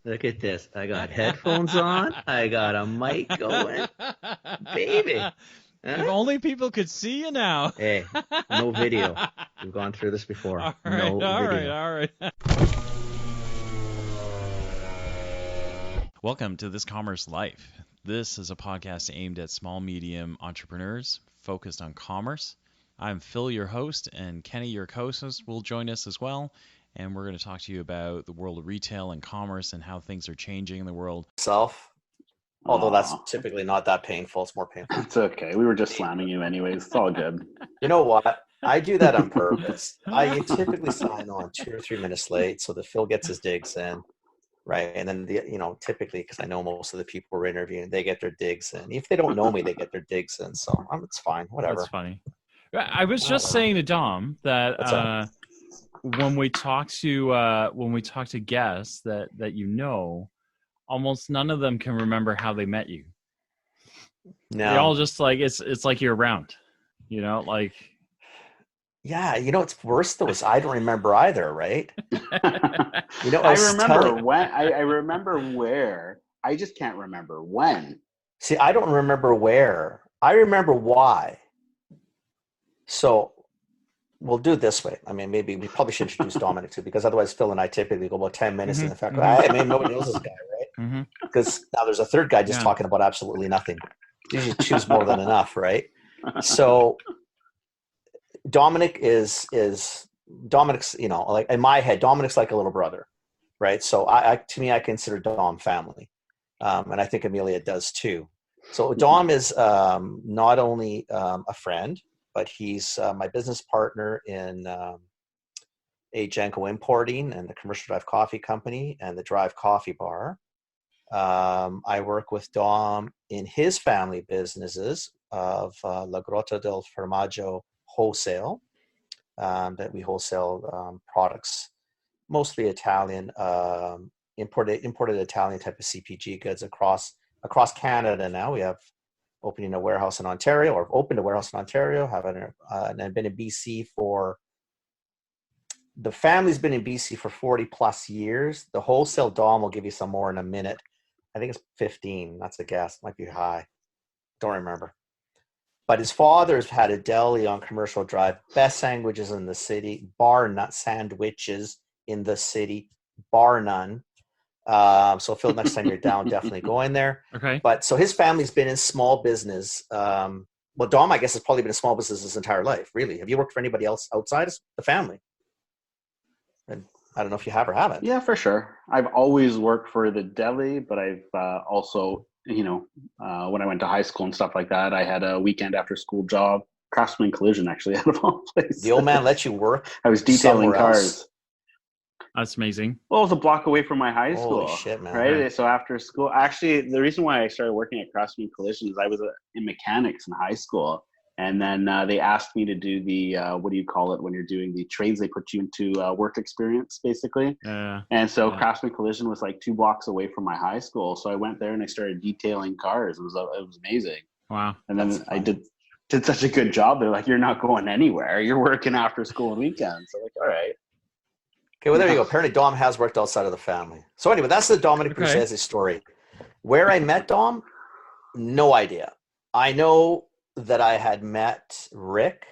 Look at this. I got headphones on. I got a mic going. Baby. If Huh? only people could see you now. Hey, no video. We've gone through this before. All right, No all right, video. all right. Welcome to This Commerce Life. This is a podcast aimed at small, medium entrepreneurs focused on commerce. I'm Phil, your host, and Kenny, your co-host, will join us as well. And we're going to talk to you about the world of retail and commerce and how things are changing in the world. Self. Although that's Aw, typically not that painful. It's more painful. it's okay. We were just slamming you anyways. It's all good. You know what? I do that on purpose. I typically sign on 2 or 3 minutes late so that Phil gets his digs in, right? And then, typically, because I know most of the people we're interviewing, they get their digs in. If they don't know me, they get their digs in. So it's fine. Whatever. That's funny. I was just saying to Dom that when we talk to guests that almost none of them can remember how they met you. No. They all just like it's like you're around, like. Yeah, it's worse though is I don't remember either, right? I remember where. I just can't remember when. See, I don't remember where. I remember why. So we'll do it this way. I mean, maybe we probably should introduce Dominic too, because otherwise Phil and I typically go about 10 minutes in the fact, hey, maybe nobody knows this guy, right? Because now there's a third guy just talking about absolutely nothing. Usually choose more than enough, right? So Dominic's, like in my head, Dominic's like a little brother, right? So to me, I consider Dom family. And I think Amelia does too. So Dom is not only a friend, but he's my business partner in Janko Importing and the Commercial Drive Coffee Company and the Drive Coffee Bar. I work with Dom in his family businesses of La Grotta del Formaggio Wholesale, that we wholesale products, mostly Italian, imported Italian type of CPG goods across Canada. Now we have opening a warehouse in Ontario, or opened a warehouse in Ontario, and been in BC the family's been in BC for 40 plus years. The wholesale Dom will give you some more in a minute. I think it's 15. That's a guess. Might be high. Don't remember. But his father's had a deli on Commercial Drive. Best sandwiches in the city. Bar none. Sandwiches in the city. Bar none. So Phil, next time you're down, definitely go in there. Okay. But so his family's been in small business. Well, Dom, I guess, has probably been in small business his entire life. Really, have you worked for anybody else outside the family? And I don't know if you have or haven't. Yeah, for sure. I've always worked for the deli, but I've also, when I went to high school and stuff like that, I had a weekend after school job, Craftsman Collision, actually, out of all places. The old man let you work. I was detailing cars. Else. That's amazing. Well, it was a block away from my high school. Holy shit, man. Right? So after school, actually, the reason why I started working at Craftsman Collision is I was in mechanics in high school. And then they asked me to do the, what do you call it when you're doing the trades? They put you into work experience, basically. And so Craftsman Collision was like 2 blocks away from my high school. So I went there and I started detailing cars. It was amazing. Wow. And then I did such a good job. They're like, you're not going anywhere. You're working after school and weekends. So like, all right. Okay, well, there you go. Apparently Dom has worked outside of the family. So anyway, that's the Dominic Bruzzese story. Where I met Dom, no idea. I know that I had met Rick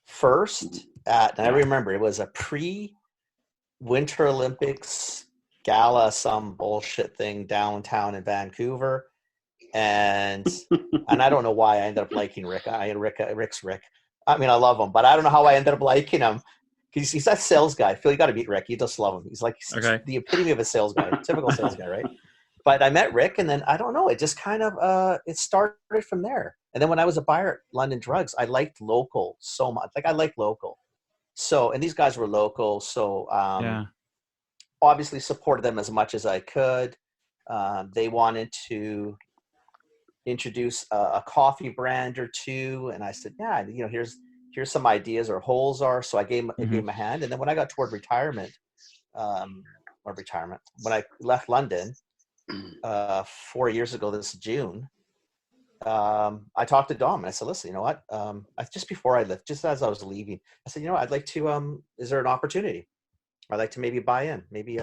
first and I remember it was a pre-Winter Olympics gala, some bullshit thing downtown in Vancouver. And I don't know why I ended up liking Rick. Rick's Rick. I mean, I love him, but I don't know how I ended up liking him. He's that sales guy. Phil, you got to meet Rick. You just love him. He's like the epitome of a sales guy, typical sales guy, right? But I met Rick, and then I don't know. It just kind of it started from there. And then when I was a buyer at London Drugs, I liked local so much. Like I liked local. So, and these guys were local. So obviously supported them as much as I could. They wanted to introduce a coffee brand or two. And I said, yeah, here's some ideas or holes are. So I gave him a hand. And then when I got toward retirement, when I left London 4 years ago this June, I talked to Dom and I said, listen, you know what? Just before I left, just as I was leaving, I said, I'd like to, is there an opportunity? I'd like to maybe buy in, maybe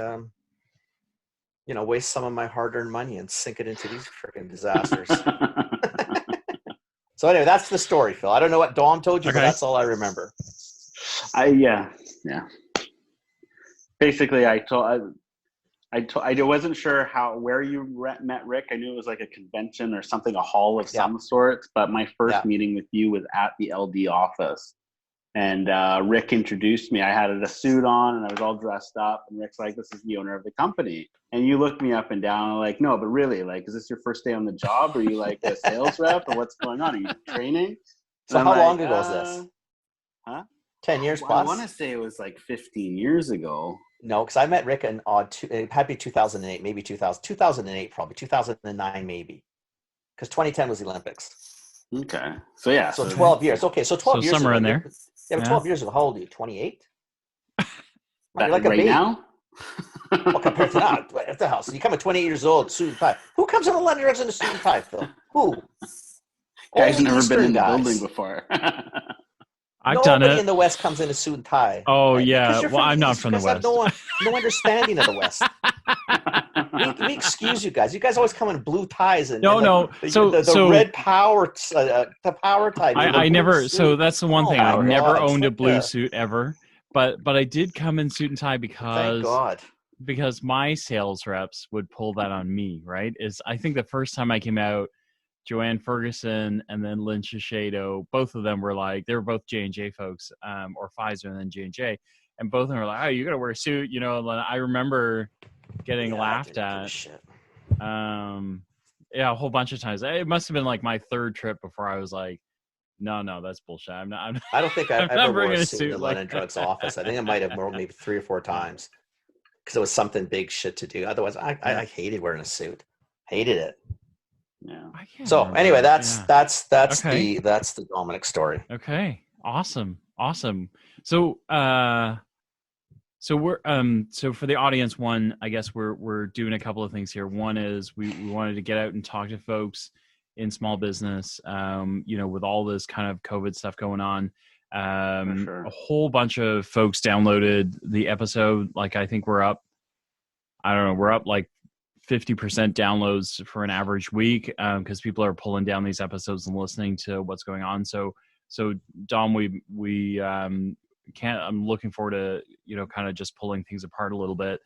waste some of my hard-earned money and sink it into these freaking disasters. So anyway, that's the story, Phil. I don't know what Dom told you, but that's all I remember. Yeah. Basically, I wasn't sure where you met Rick. I knew it was like a convention or something, a hall of some sort. But my first meeting with you was at the LD office, and Rick introduced me. I had a suit on and I was all dressed up. And Rick's like, "This is the owner of the company." And you looked me up and down. I'm like, "No, but really, like, is this your first day on the job? Are you like a sales rep, or what's going on? Are you training?" So how long ago was this? Huh? 10 years plus? I want to say it was like 15 years ago. No, because I met Rick in it had to be 2008, maybe 2008, probably 2009, maybe, because 2010 was the Olympics. Okay, so so 12 years. Okay, so 12 years somewhere ago, in there. Yeah, but 12 years ago. How old are you? 28. You're like a right baby now. Well, compared to now, at the house, you come at 28 years old, suit and tie. Who comes in a London dress in a suit and tie, Phil? Who? Guys Only never Eastern been in the guys. building before. I've done Nobody it. in the West comes in a suit and tie. Oh, right? yeah. Because you're Well, I'm not East. from the You guys West. have no understanding of the West. We excuse you guys. You guys always come in blue ties and the red power, the power tie. I never. Suit. So that's the one thing. I've never owned a blue like suit ever, but I did come in suit and tie Thank God. because my sales reps would pull that on me. Right? I think the first time I came out, Joanne Ferguson and then Lynn Shiseido, both of them were like, they were both J&J folks, or Pfizer and then J&J, and both of them were like, "Oh, you got to wear a suit," And I remember getting laughed at. A whole bunch of times. It must have been like my third trip before I was like, no, that's bullshit. I don't think I ever wore a suit in the like London Drugs office. I think I might have worn maybe 3 or 4 times because it was something big shit to do. Otherwise, I hated wearing a suit. Hated it. Yeah. So anyway, that's okay. the Dominic story. Okay. Awesome. So we're so for the audience, one, I guess we're doing a couple of things here. One is we wanted to get out and talk to folks in small business, with all this kind of COVID stuff going on. Sure. A whole bunch of folks downloaded the episode. Like, I think we're up like 50% downloads for an average week, because people are pulling down these episodes and listening to what's going on. So Dom, we I'm looking forward to, kind of just pulling things apart a little bit.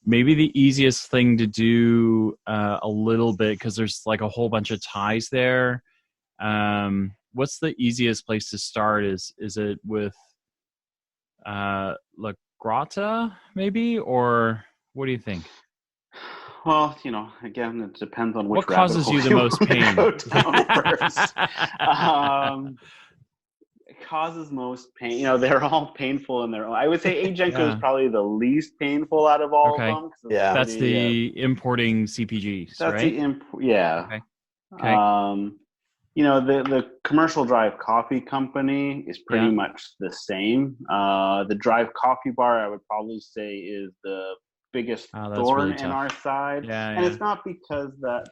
Maybe the easiest thing to do a little bit, because there's like a whole bunch of ties there. What's the easiest place to start? Is it with La Grata maybe, or what do you think? Well, again, it depends on what causes you the most pain. It causes most pain. They're all painful in their own. I would say Agenco is probably the least painful out of all of them. Yeah, that's the importing CPGs, that's right? Okay. The commercial drive coffee company is pretty much the same. The drive coffee bar, I would probably say, is the biggest thorn in our side. And it's not because that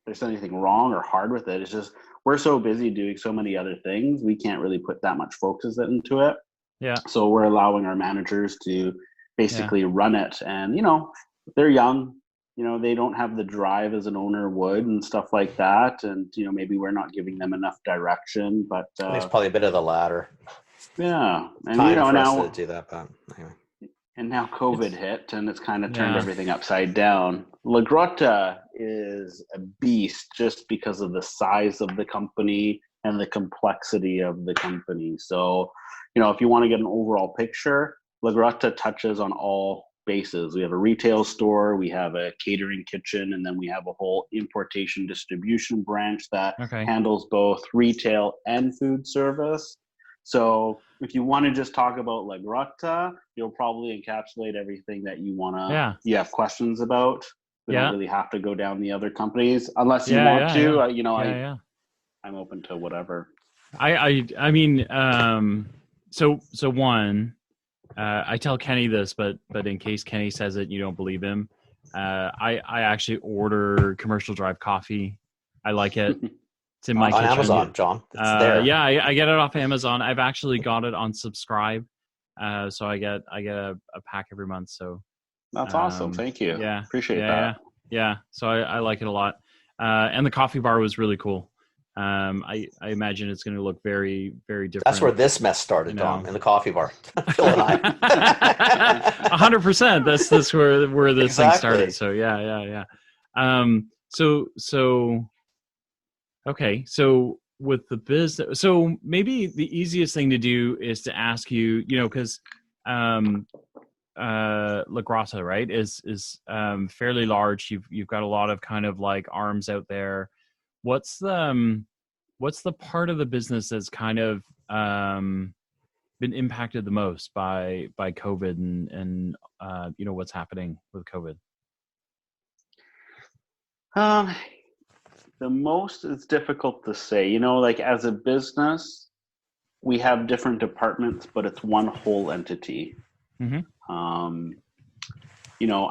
there's anything wrong or hard with it. It's just we're so busy doing so many other things, we can't really put that much focus into it. Yeah. So we're allowing our managers to basically run it. And, they're young. They don't have the drive as an owner would and stuff like that. And, maybe we're not giving them enough direction. But it's probably a bit of the latter. Yeah. And, time for us to do that. But anyway. And now COVID hit, and it's kind of turned everything upside down. La Grota is a beast just because of the size of the company and the complexity of the company. So, if you want to get an overall picture, La Grota touches on all bases. We have a retail store, we have a catering kitchen, and then we have a whole importation distribution branch that handles both retail and food service. So if you want to just talk about La Grota, you'll probably encapsulate everything that you want to, you have questions about. We don't really have to go down the other companies unless you want to, I'm open to whatever. I mean, so one, I tell Kenny this, but in case Kenny says it, you don't believe him. I actually order commercial drive coffee. I like it. It's in my kitchen. On Amazon, John. It's there. Yeah, I get it off Amazon. I've actually got it on Subscribe. So I get a pack every month. So That's awesome. Thank you. Yeah. Appreciate that. Yeah. So I like it a lot. And the coffee bar was really cool. I imagine it's going to look very, very different. That's where this mess started, Dom, in the coffee bar. Phil and I. 100%. That's where this thing started. So yeah. Okay. So with the business, so maybe the easiest thing to do is to ask you, because La Grassa, right, is fairly large. You've got a lot of kind of like arms out there. What's the part of the business that's kind of been impacted the most by COVID and what's happening with COVID? The most is difficult to say. Like as a business, we have different departments, but it's one whole entity. Mm-hmm.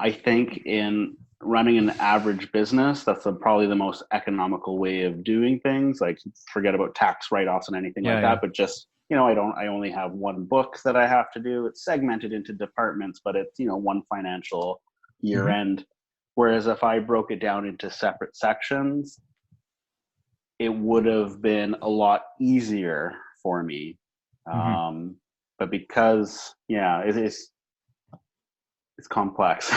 I think in running an average business, that's probably the most economical way of doing things. Like forget about tax write-offs and anything like that, but just, I only have one book that I have to do. It's segmented into departments, but it's, one financial year end. Whereas if I broke it down into separate sections, it would have been a lot easier for me. But because, it's complex.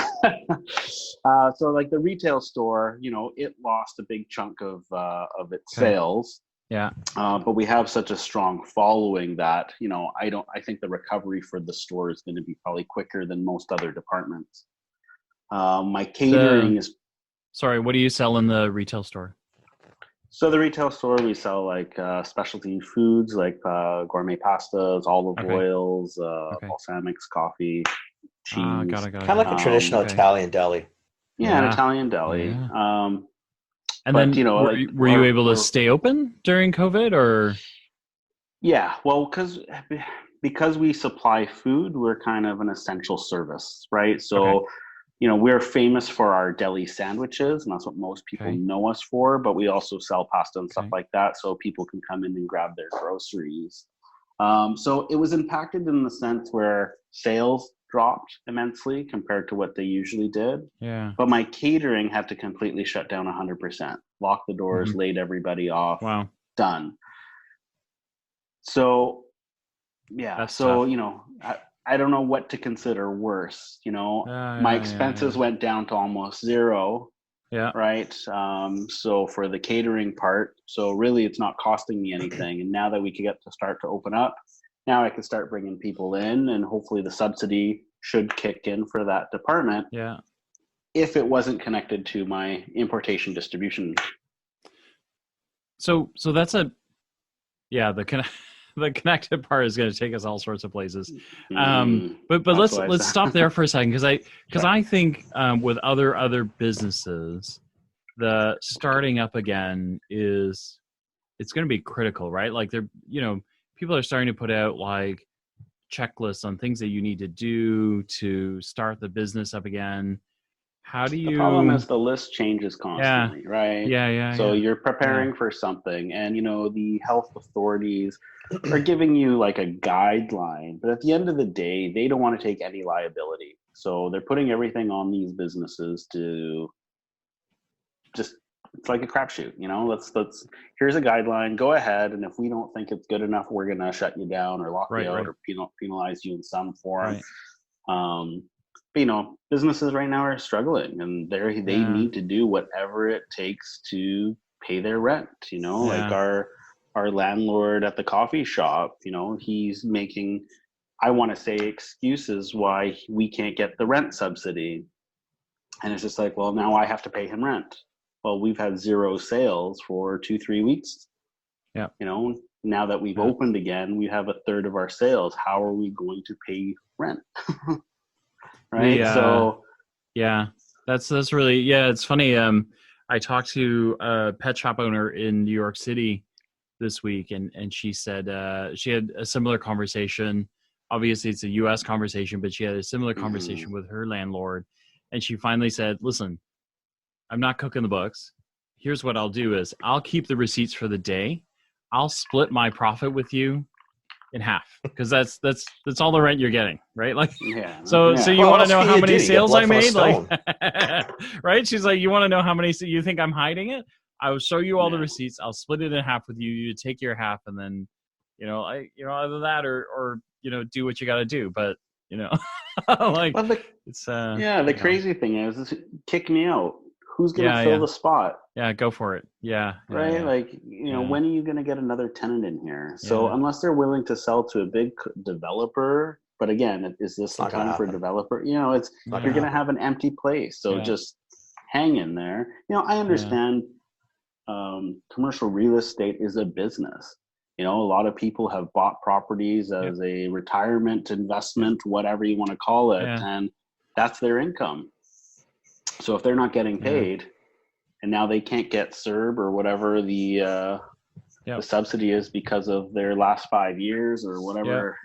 So like the retail store, it lost a big chunk of its sales. Yeah. But we have such a strong following that, I think the recovery for the store is going to be probably quicker than most other departments. My catering is... Sorry, what do you sell in the retail store? So the retail store, we sell like specialty foods like gourmet pastas, olive oils, balsamics, coffee, cheese. Got it. Kind of like a traditional Italian deli. Yeah, an Italian deli. Yeah. And but, then were you able to stay open during COVID or? Yeah, well, because we supply food, we're kind of an essential service, right? So, we're famous for our deli sandwiches, and that's what most people know us for, but we also sell pasta and stuff like that, so people can come in and grab their groceries. So it was impacted in the sense where sales dropped immensely compared to what they usually did. Yeah. But my catering had to completely shut down 100%, lock the doors, laid everybody off. Wow. Done. So, That's so, tough. I don't know what to consider worse. My expenses went down to almost zero. Yeah. Right. So for the catering part, so really it's not costing me anything. And now that we can get to start to open up, now I can start bringing people in, and hopefully the subsidy should kick in for that department. Yeah. If it wasn't connected to my importation distribution. So that's the connected part is going to take us all sorts of places. But let's stop there for a second, because I think with other businesses, the starting up again it's going to be critical, right? Like people are starting to put out like checklists on things that you need to do to start the business up again. How do you... The problem is the list changes constantly, right? Yeah. So you're preparing for something, and the health authorities are giving you like a guideline, but at the end of the day, they don't want to take any liability. So they're putting everything on these businesses to just... It's like a crapshoot, let's here's a guideline, go ahead, and if we don't think it's good enough, we're gonna shut you down or lock you out or penalize you in some form. But businesses right now are struggling, and they need to do whatever it takes to pay their rent. Like our landlord at the coffee shop, he's making, I want to say, excuses why we can't get the rent subsidy, and it's just like, well, now I have to pay him rent. Well, we've had zero sales for 2-3 weeks. Yeah. Now that we've opened again, we have a third of our sales. How are we going to pay rent? Right. That's really, it's funny. I talked to a pet shop owner in New York City this week, and she said she had a similar conversation. Obviously, it's a U.S. conversation, but she had a similar conversation with her landlord, and she finally said, "Listen, I'm not cooking the books. Here's what I'll do is I'll keep the receipts for the day. I'll split my profit with you. in half, because that's all the rent you're getting, right? Like, Yeah. so you want to know how many sales I made, like, right? She's like, you want to know how many? You think I'm hiding it? I will show you all the receipts. I'll split it in half with you. You take your half, and then, either that or do what you got to do. But like, it's the crazy thing is kick me out. Who's gonna fill the spot? Yeah, go for it. Yeah, right. Yeah. Like, when are you gonna get another tenant in here? So unless they're willing to sell to a big developer, but again, is this the time for a developer? You're gonna have an empty place. So just hang in there. I understand. Commercial real estate is a business. A lot of people have bought properties as a retirement investment, whatever you want to call it, and that's their income. So if they're not getting paid, and now they can't get CERB or whatever the subsidy is because of their last 5 years or whatever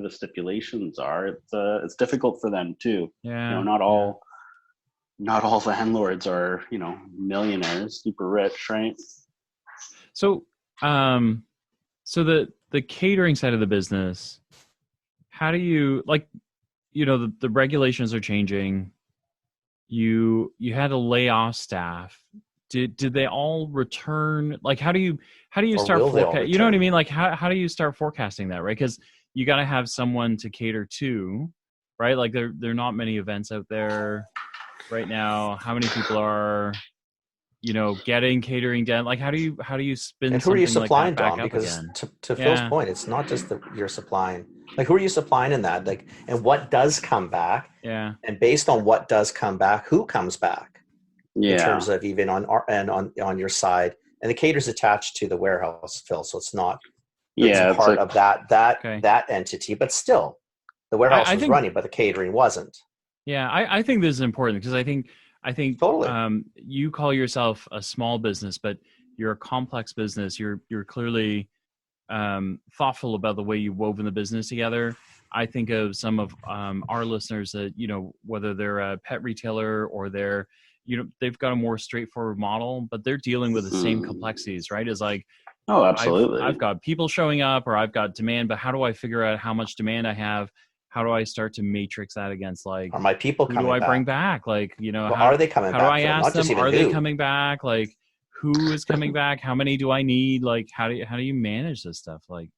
the stipulations are, it's difficult for them too. Not all landlords are millionaires, super rich, right? So so the catering side of the business, how do you, like, the regulations are changing. You had to lay off staff. Did they all return? Like, how do you start forecasting? You know what I mean? Like, how do you start forecasting that, right? Because you got to have someone to cater to, right? Like, there are not many events out there right now. How many people are getting catering done? Like, how do you spin? And who are you supplying, like that Dom? back Because up again? to Phil's point, it's not just that you're supplying. Like, who are you supplying in that? Like, and what does come back? Yeah. And based on what does come back, who comes back? Yeah. In terms of even on your side, and the cater's attached to the warehouse, Phil. So it's not. It's part of that entity, but still, the warehouse was running, but the catering wasn't. Yeah, I think this is important because I think totally. You call yourself a small business, but you're a complex business. You're clearly thoughtful about the way you've woven the business together. I think of some of our listeners that, whether they're a pet retailer or they're, they've got a more straightforward model, but they're dealing with the same complexities, right? It's like, oh, absolutely. I've got people showing up, or I've got demand, but how do I figure out how much demand I have? How do I start to matrix that against, like, are my people who coming do I back? bring back? Like, well, are they coming back? How do I ask them? Are they coming back? Like, who is coming back? How many do I need? Like, how do you manage this stuff? Like,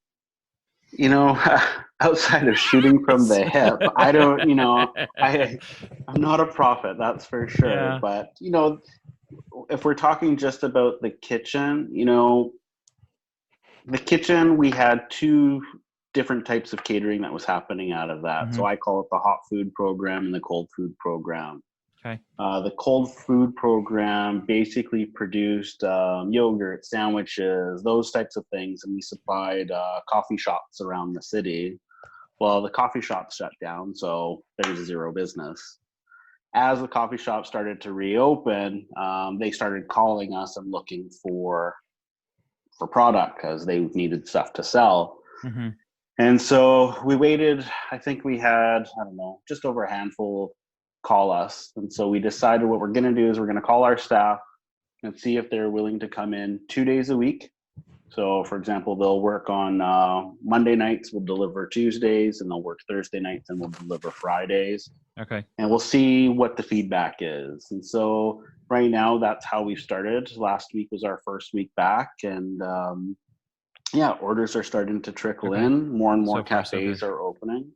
outside of shooting from the hip, I don't, I'm not a prophet, that's for sure. Yeah. But, if we're talking just about the kitchen, we had two different types of catering that was happening out of that. Mm-hmm. So I call it the hot food program and the cold food program. Okay. The cold food program basically produced yogurt, sandwiches, those types of things, and we supplied coffee shops around the city. Well, the coffee shops shut down, so there was zero business. As the coffee shops started to reopen, they started calling us and looking for product because they needed stuff to sell. Mm-hmm. And so we waited. I think we had, just over a handful call us. And so we decided what we're going to do is we're going to call our staff and see if they're willing to come in 2 days a week. So, for example, they'll work on Monday nights, we'll deliver Tuesdays, and they'll work Thursday nights and we'll deliver Fridays. Okay. And we'll see what the feedback is. And so right now, that's how we started. Last week was our first week back. And orders are starting to trickle in. More and more cafes are opening.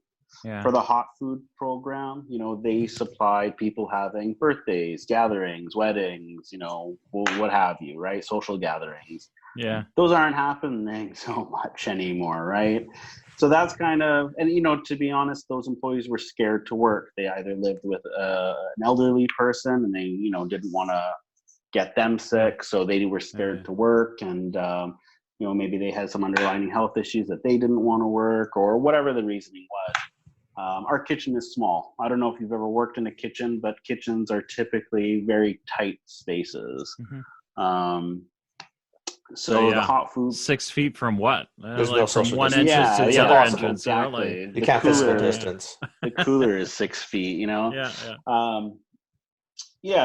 Yeah. For the hot food program, they supply people having birthdays, gatherings, weddings, what have you, right? Social gatherings. Yeah. Those aren't happening so much anymore, right? So that's kind of, and to be honest, those employees were scared to work. They either lived with an elderly person and they, didn't want to get them sick, so they were scared to work, and maybe they had some underlying health issues that they didn't want to work, or whatever the reasoning was. Our kitchen is small. I don't know if you've ever worked in a kitchen, but kitchens are typically very tight spaces. Mm-hmm. So the hot food, 6 feet from what? There's no from social one distance. entrance to the other entrance. Exactly. You can't physical distance. The cooler is 6 feet. Yeah.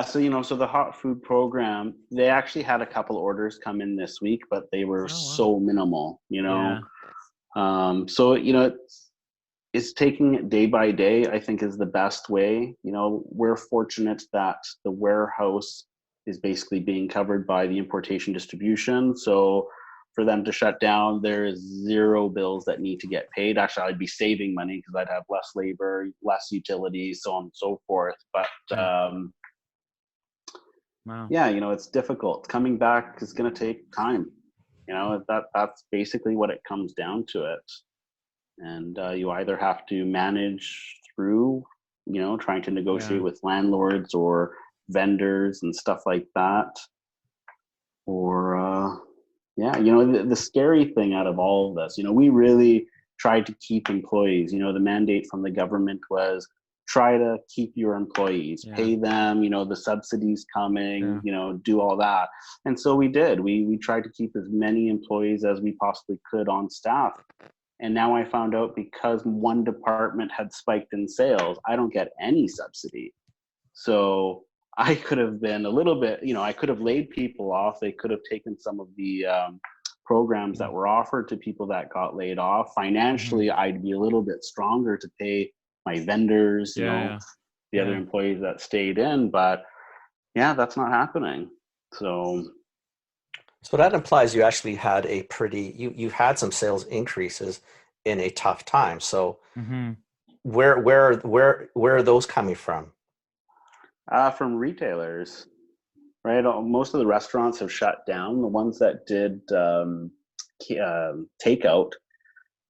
So the hot food program, they actually had a couple orders come in this week, but they were so minimal. So, it's taking it day by day, I think, is the best way. We're fortunate that the warehouse is basically being covered by the importation distribution. So for them to shut down, there is zero bills that need to get paid. Actually, I'd be saving money because I'd have less labor, less utilities, so on and so forth. But Wow. yeah, it's difficult. Coming back is going to take time. That's basically what it comes down to it. And you either have to manage through, trying to negotiate with landlords or vendors and stuff like that. Or, the scary thing out of all of this, we really tried to keep employees. The mandate from the government was try to keep your employees, pay them, the subsidies coming, do all that. And so we did. We tried to keep as many employees as we possibly could on staff. And now I found out because one department had spiked in sales, I don't get any subsidy. So I could have been a little bit, I could have laid people off. They could have taken some of the programs that were offered to people that got laid off. Financially, I'd be a little bit stronger to pay my vendors, the other employees that stayed in. But that's not happening. So that implies you actually had you had some sales increases in a tough time. So where are those coming from? From retailers, right? Most of the restaurants have shut down. The ones that did takeout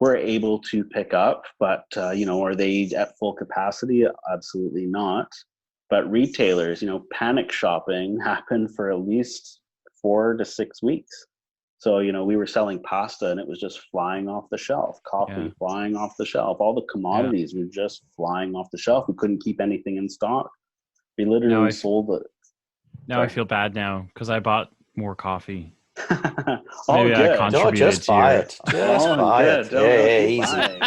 were able to pick up, but are they at full capacity? Absolutely not. But retailers, panic shopping happened for at least 4 to 6 weeks. So, we were selling pasta and it was just flying off the shelf, coffee flying off the shelf, all the commodities were just flying off the shelf. We couldn't keep anything in stock. We literally sold it. Now I feel bad now because I bought more coffee. Maybe I contributed just buy it. Just buy it. Easy.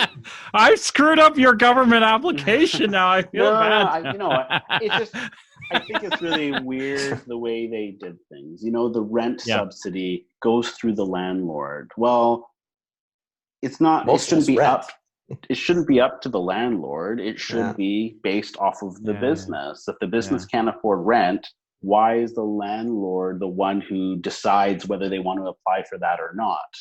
I screwed up your government application. Now I feel bad. I think it's really weird the way they did things. The rent subsidy goes through the landlord. Well, it's not. It shouldn't be up. It shouldn't be up to the landlord. It should be based off of the business. If the business can't afford rent, why is the landlord the one who decides whether they want to apply for that or not?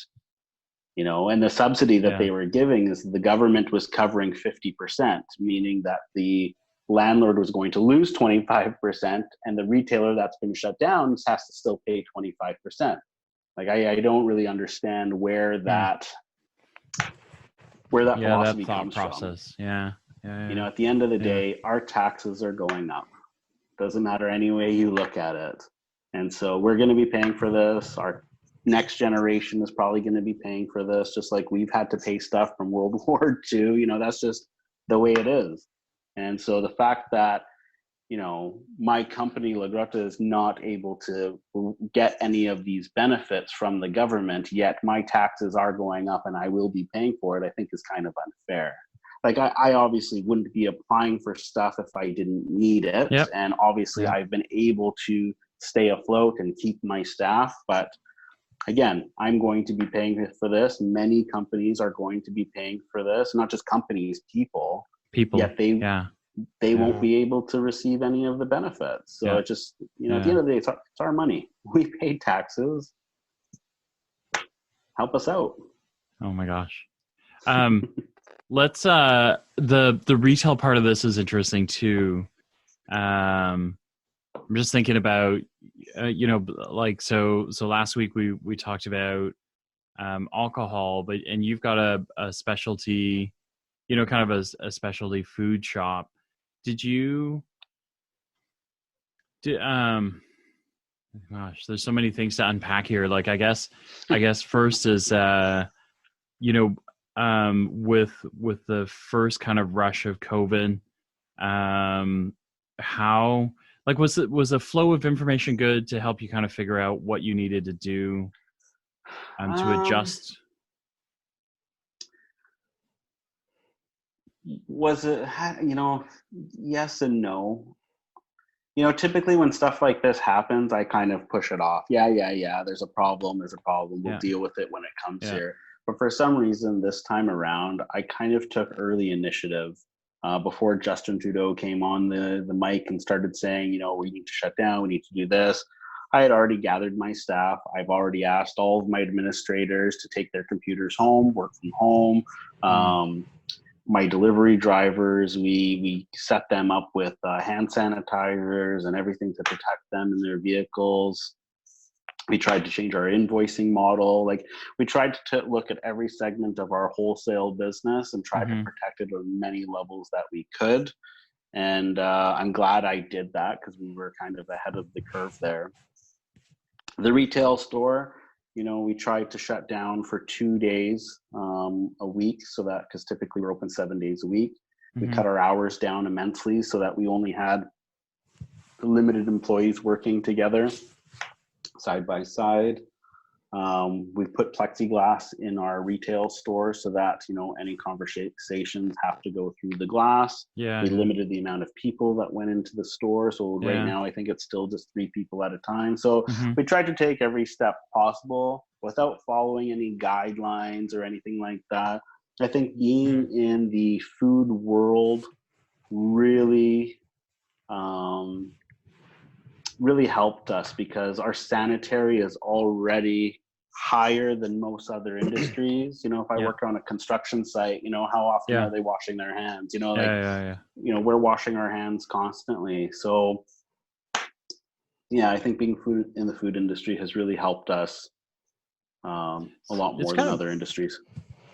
And the subsidy that they were giving is the government was covering 50%, meaning that the landlord was going to lose 25% and the retailer that's been shut down has to still pay 25%. Like, I don't really understand where that philosophy comes process. From. At the end of the day, our taxes are going up. Doesn't matter any way you look at it. And so we're going to be paying for this. Our next generation is probably going to be paying for this, just like we've had to pay stuff from World War II. That's just the way it is. And so the fact that, my company, La Grotta, is not able to get any of these benefits from the government, yet my taxes are going up and I will be paying for it, I think is kind of unfair. Like, I obviously wouldn't be applying for stuff if I didn't need it. Yep. And obviously I've been able to stay afloat and keep my staff. But again, I'm going to be paying for this. Many companies are going to be paying for this, not just companies, people. Yet they won't be able to receive any of the benefits. So it just, at the end of the day, it's our money. We pay taxes. Help us out. Oh my gosh. Let's the retail part of this is interesting too. I'm just thinking about so last week we talked about alcohol, and you've got a specialty, kind of a specialty food shop. Gosh, there's so many things to unpack here. Like, I guess first is with the first kind of rush of COVID, how, like, was the flow of information good to help you kind of figure out what you needed to do to adjust? Was it, yes and no. Typically when stuff like this happens, I kind of push it off. There's a problem. We'll deal with it when it comes here. But for some reason, this time around, I kind of took early initiative before Justin Trudeau came on the mic and started saying, we need to shut down, we need to do this. I had already gathered my staff. I've already asked all of my administrators to take their computers home, work from home. My delivery drivers, we set them up with hand sanitizers and everything to protect them in their vehicles. We tried to change our invoicing model. Like, we tried to look at every segment of our wholesale business and try to protect it on many levels that we could. And I'm glad I did that, because we were kind of ahead of the curve there. The retail store, we tried to shut down for 2 days a week, so that, because typically we're open 7 days a week. We cut our hours down immensely so that we only had limited employees working together side by side. We put plexiglass in our retail store so that, any conversations have to go through the glass. Yeah. We limited the amount of people that went into the store. So right now, I think it's still just 3 people at a time. So we tried to take every step possible without following any guidelines or anything like that. I think being in the food world really helped us, because our sanitary is already higher than most other industries. If I work on a construction site, how often are they washing their hands? We're washing our hands constantly. So I think being in the food industry has really helped us a lot more than other industries.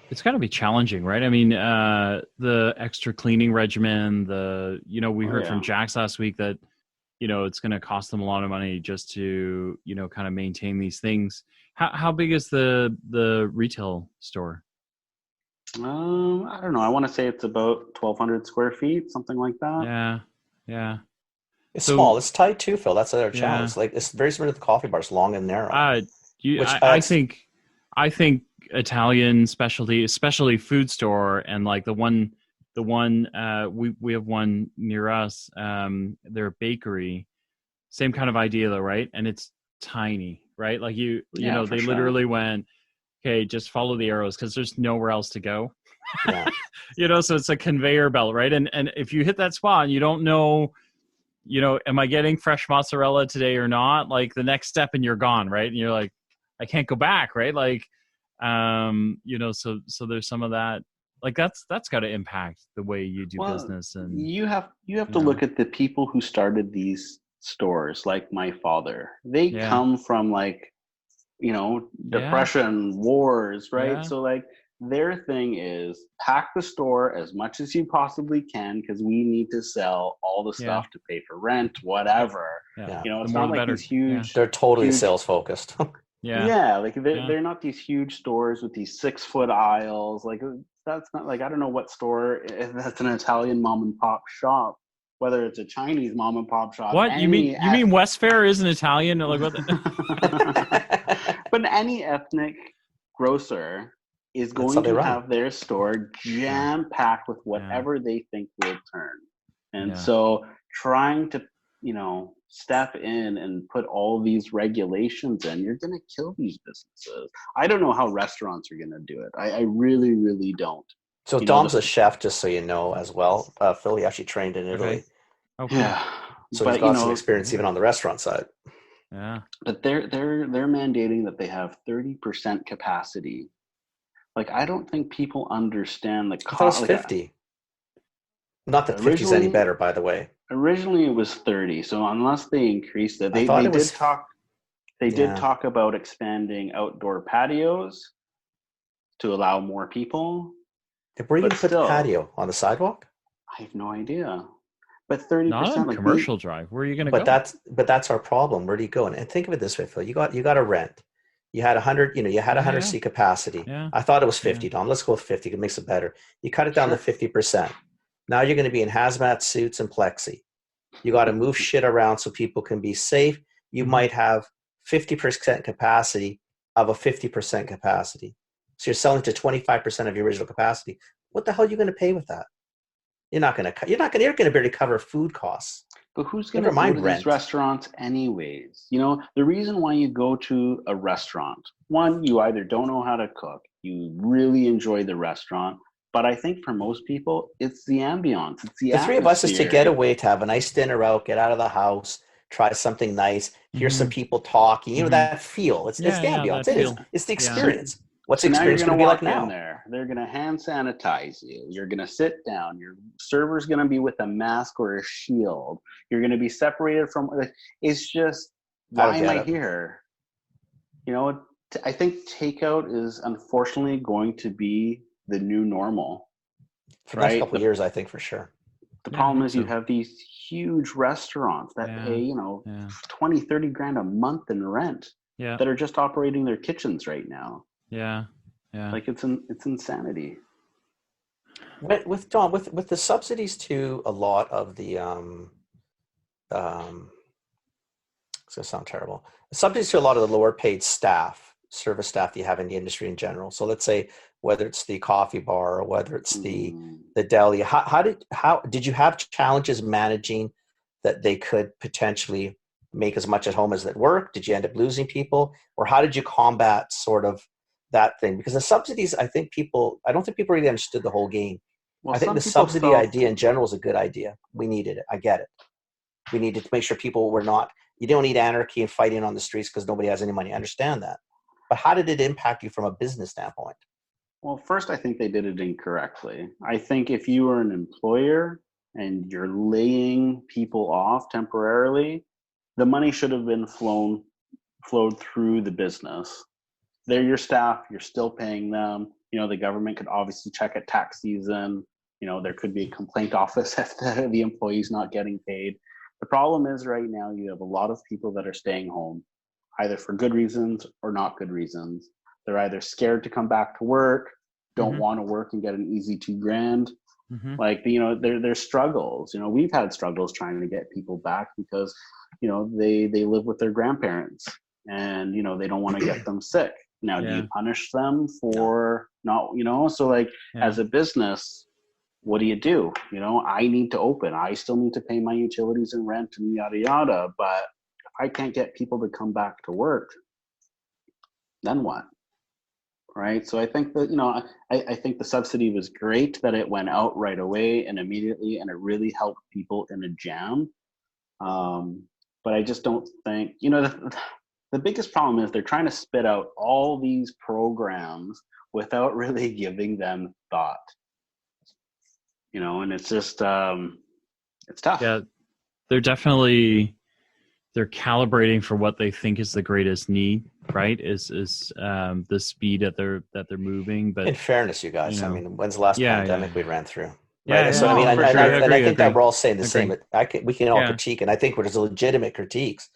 It's got to be challenging, right? I mean, the extra cleaning regimen, we heard from Jax last week that it's going to cost them a lot of money just to, kind of maintain these things. How big is the retail store? I don't know. I want to say it's about 1,200 square feet, something like that. Yeah. It's small. It's tight too, Phil. That's our challenge. Like, it's very similar to the coffee bars, long and narrow. I think Italian specialty, especially food store, and like the one we have one near us, they're a bakery, same kind of idea though, right? And it's tiny, right? Like they literally went, okay, just follow the arrows, because there's nowhere else to go. So it's a conveyor belt, right? And if you hit that spot and you don't know, am I getting fresh mozzarella today or not? Like, the next step and you're gone, right? And you're like, I can't go back, right? Like, so there's some of that. Like, that's got to impact the way you do business. And you have to look at the people who started these stores, like my father. They come from depression, wars, right? So like, their thing is pack the store as much as you possibly can, because we need to sell all the stuff to pay for rent, whatever. It's not like these huge. They're totally sales focused. Like they're not these huge stores with these 6-foot aisles. Like, that's not, like, I don't know what store that's an Italian mom and pop shop, whether it's a Chinese mom and pop shop. What you mean West Fair isn't Italian? Like, what? But any ethnic grocer is going to have their store jam packed with whatever they think will turn. And so trying to, step in and put all these regulations in, you're going to kill these businesses. I don't know how restaurants are going to do it. I really, really don't. So Dom's a chef, just so you know, as well. Phil, he actually trained in Italy. Okay. Yeah. So he's got some experience even on the restaurant side. Yeah. But they're mandating that they have 30% capacity. Like, I don't think people understand the cost. I thought it was 50. Not that 50 is any better, by the way. Originally, it was 30. So unless they increased it, they did talk about expanding outdoor patios to allow more people. Where are you going to put the patio? On the sidewalk? I have no idea. But 30%, not on commercial drive. Where are you going to go? But that's our problem. Where do you go? And think of it this way, Phil. You got a rent. You had 100. You had 100 seat capacity. Yeah. I thought it was 50. Dom, let's go with 50. It makes it better. You cut it down to 50%. Now you're going to be in hazmat suits and plexi. You got to move shit around so people can be safe. You might have 50% capacity of a 50% capacity. So you're selling to 25% of your original capacity. What the hell are you going to pay with that? You're going to barely cover food costs. But who's going to Never go mind to rent. these restaurants anyways? You know, the reason why you go to a restaurant, one, you either don't know how to cook, you really enjoy the restaurant. But I think for most people, it's the ambiance, it's the The three of us is to get atmosphere. away, to have a nice dinner out, get out of the house, try something nice, hear some Mhm. people talking. You know, Mhm. that feel. It's the Yeah, ambiance. that It is. feel. It's the Yeah. experience. What's the So now you're experience going going to to be like walk in now? there. They're going to hand sanitize you. You're going to sit down. Your server's going to be with a mask or a shield. You're going to be separated from. It's just, I don't why am get I it. here? You know, I think takeout is unfortunately going to be the new normal, For the next right? couple of years, I think for sure. The Yeah, I problem think is you so. have these huge restaurants that Yeah. pay, you know, Yeah. 20, 30 grand a month in rent Yeah. that are just operating their kitchens right now. Yeah. Yeah. Like it's insanity. With Don, with the subsidies to a lot of the it's gonna sound terrible. Subsidies to a lot of the lower paid staff, service staff that you have in the industry in general. So let's say whether it's the coffee bar or whether it's the deli. How did you have challenges managing that they could potentially make as much at home as at work? Did you end up losing people, or how did you combat sort of that thing? Because the subsidies, I don't think people really understood the whole game. Well, I think some the people subsidy felt, idea in general is a good idea. We needed it. I get it. We needed to make sure people were not, you don't need anarchy and fighting on the streets because nobody has any money. I understand that. But how did it impact you from a business standpoint? well, first, I think they did it incorrectly. I think if you are an employer and you're laying people off temporarily, the money should have been flowed through the business. They're your staff, you're still paying them. You know, the government could obviously check at tax season. You know, there could be a complaint office if the employee's not getting paid. The problem is right now you have a lot of people that are staying home, either for good reasons or not good reasons. They're either scared to come back to work, don't Mhm. want to work and get an easy $2,000. Mhm. Like, you know, there's struggles. You know, we've had struggles trying to get people back because, you know, they live with their grandparents and, you know, they don't want to get them sick. Now, do Yeah. you punish them for not, you know? So like Yeah. as a business, what do? You know, I need to open. I still need to pay my utilities and rent and yada yada. But if I can't get people to come back to work, then what? Right. So I think that, you know, I think the subsidy was great that it went out right away and immediately, and it really helped people in a jam. But I just don't think, you know, the biggest problem is they're trying to spit out all these programs without really giving them thought. You know, and it's just it's tough. Yeah, they're calibrating for what they think is the greatest need, right? Is the speed that they're moving. But In fairness, you guys, you know, I mean, when's the last yeah, pandemic yeah. we ran through? Yeah, Right. So I no, mean, for sure. and I Agree. think that we're all saying the same. Agree. We can all Yeah. critique, and I think there's legitimate critiques.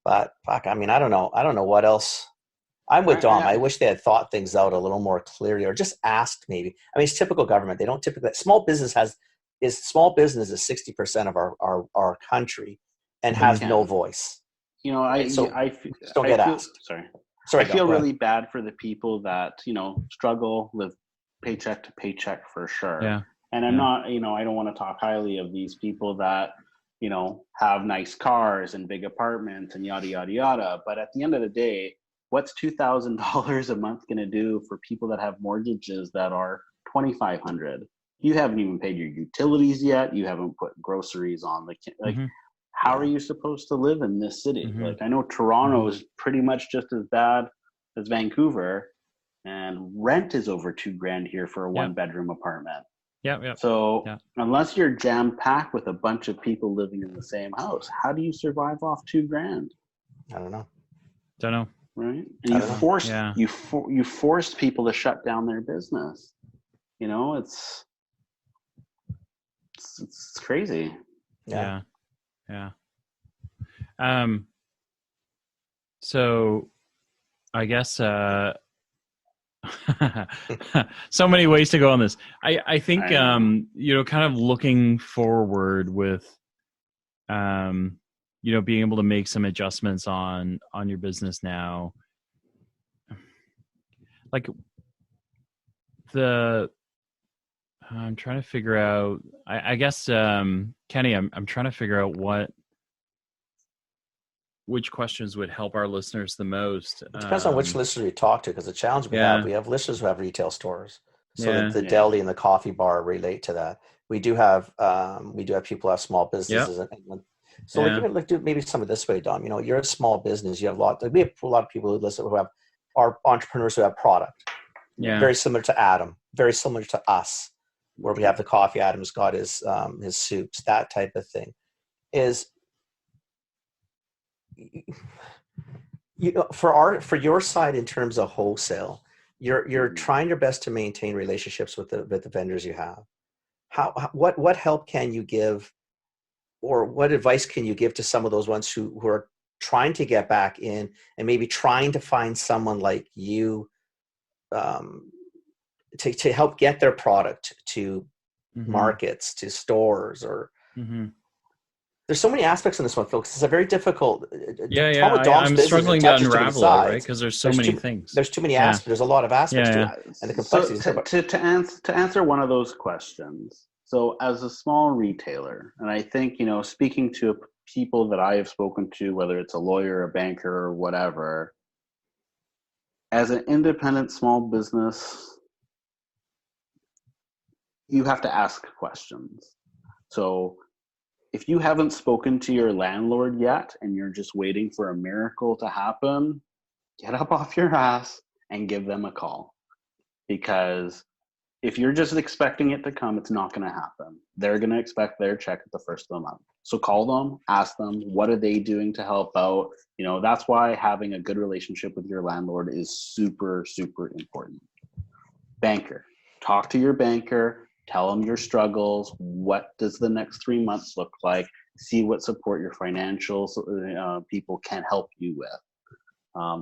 But fuck, I mean, I don't know what else. I'm with Dom. I wish they had thought things out a little more clearly, or just asked maybe. I mean, it's typical government. They don't typically. Small business is 60% of our country, and has no voice. You know, right? I just don't get asked. Sorry, I feel really bad for the people that, you know, struggle, live paycheck to paycheck for sure. Yeah. And I'm not, you know, I don't want to talk highly of these people that, you know, have nice cars and big apartments and yada yada yada. But at the end of the day, what's $2,000 a month going to do for people that have mortgages that are $2,500? You haven't even paid your utilities yet. You haven't put groceries on the like. Mm-hmm. How are you supposed to live in this city? Mm-hmm. Like, I know Toronto is pretty much just as bad as Vancouver, and rent is over $2,000 here for a one-bedroom apartment. Yeah. So unless you're jam-packed with a bunch of people living in the same house, how do you survive off $2,000? I don't know. Right? And you forced people to shut down their business. You know, it's crazy. Yeah. So I guess so many ways to go on this. I think you know, kind of looking forward with you know, being able to make some adjustments on your business now. Like I'm trying to figure out, I guess, can Kenny, I'm trying to figure out which questions would help our listeners the most. It depends on which listeners we talk to, because the challenge we have listeners who have retail stores. So that the deli and the coffee bar relate to that. We do have people who have small businesses. So let's do maybe some of this way, Dom. You're a small business. You have we have a lot of people who listen who are entrepreneurs who have product. Yeah. Very similar to Adam, very similar to us, where we have the coffee. Adam's got his soups, that type of thing. Is for your side in terms of wholesale, you're trying your best to maintain relationships with the vendors you have. What help can you give, or what advice can you give to some of those ones who are trying to get back in and maybe trying to find someone like you to help get their product to markets, to stores, or there's so many aspects in this one, folks. It's a very difficult. I'm struggling to unravel it, right? Because there's so many things. There's too many aspects. There's a lot of aspects to it, and the complexity. So to answer one of those questions. So as a small retailer, and I think speaking to people that I have spoken to, whether it's a lawyer, a banker, or whatever, as an independent small business, you have to ask questions. So if you haven't spoken to your landlord yet and you're just waiting for a miracle to happen, get up off your ass and give them a call. Because if you're just expecting it to come, it's not going to happen. They're going to expect their check at the first of the month. So call them, ask them, what are they doing to help out? That's why having a good relationship with your landlord is super, super important. Banker, talk to your banker. Tell them your struggles. What does the next 3 months look like? See what support your financial people can help you with.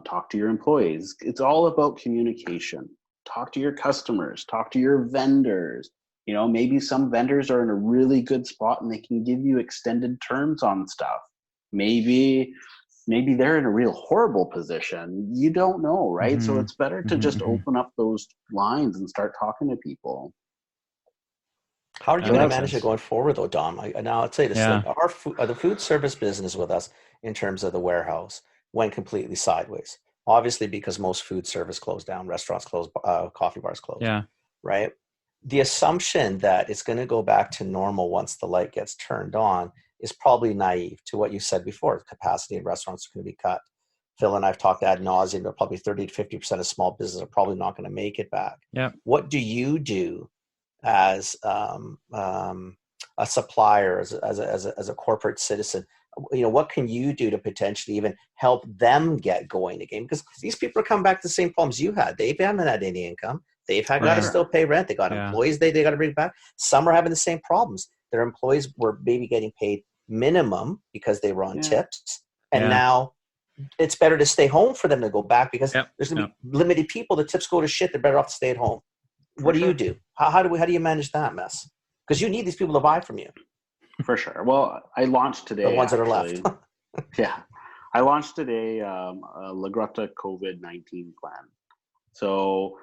Talk to your employees. It's all about communication. Talk to your customers. Talk to your vendors. Maybe some vendors are in a really good spot and they can give you extended terms on stuff. Maybe they're in a real horrible position. You don't know, right? So it's better to just open up those lines and start talking to people. How are you going to manage it going forward, though, Dom? Now, I'd say this: the food service business with us, in terms of the warehouse, went completely sideways. Obviously, because most food service closed down, restaurants closed, coffee bars closed. Yeah. Right. The assumption that it's going to go back to normal once the light gets turned on is probably naive to what you said before. Capacity in restaurants are going to be cut. Phil and I've talked ad nauseum, but probably 30 to 50% of small businesses are probably not going to make it back. Yeah. What do you do as a supplier, as a corporate citizen? What can you do to potentially even help them get going again? Because these people are coming back to the same problems you had. They haven't had any income. They've got to still pay rent. They got employees they got to bring back. Some are having the same problems. Their employees were maybe getting paid minimum because they were on tips, and now it's better to stay home for them to go back because there's going to be limited people. The tips go to shit. They're better off to stay at home. What do you do? How do you manage that mess? Because you need these people to buy from you. For sure. Well, I launched today. The ones that are left. I launched today a La Grutta COVID-19 plan. So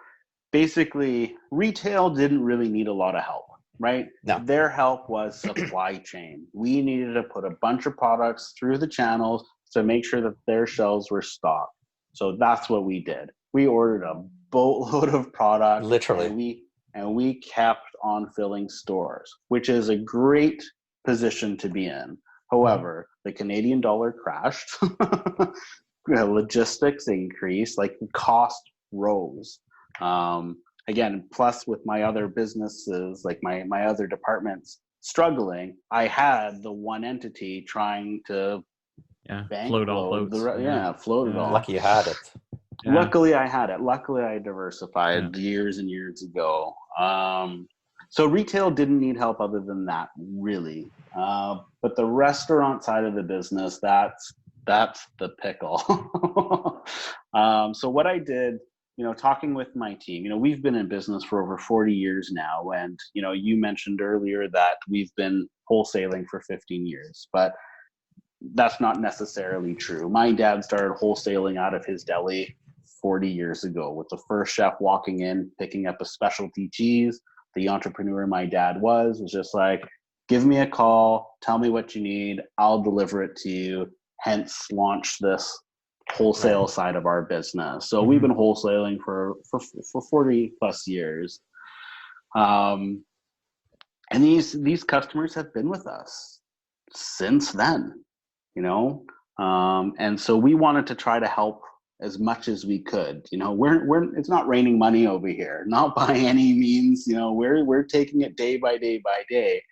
basically, retail didn't really need a lot of help, right? No. Their help was supply chain. We needed to put a bunch of products through the channels to make sure that their shelves were stocked. So that's what we did. We ordered a boatload of product. Literally. And we kept on filling stores, which is a great position to be in. However, the Canadian dollar crashed, logistics increased, cost rose. Again, plus with my other businesses, my other departments struggling, I had the one entity trying to float all boats. Float it all. Lucky you had it. Yeah. Luckily I had it. Luckily I diversified years and years ago. So retail didn't need help other than that, really. But the restaurant side of the business, that's the pickle. So what I did, talking with my team, we've been in business for over 40 years now. And, you mentioned earlier that we've been wholesaling for 15 years, but that's not necessarily true. My dad started wholesaling out of his deli 40 years ago with the first chef walking in, picking up a specialty cheese. The entrepreneur my dad was just like, give me a call, tell me what you need, I'll deliver it to you. Hence, launch this wholesale side of our business. So we've been wholesaling for 40 plus years. And these customers have been with us since then, you know? And so we wanted to try to help as much as we could. You know, it's not raining money over here, not by any means. You know, we're taking it day by day by day.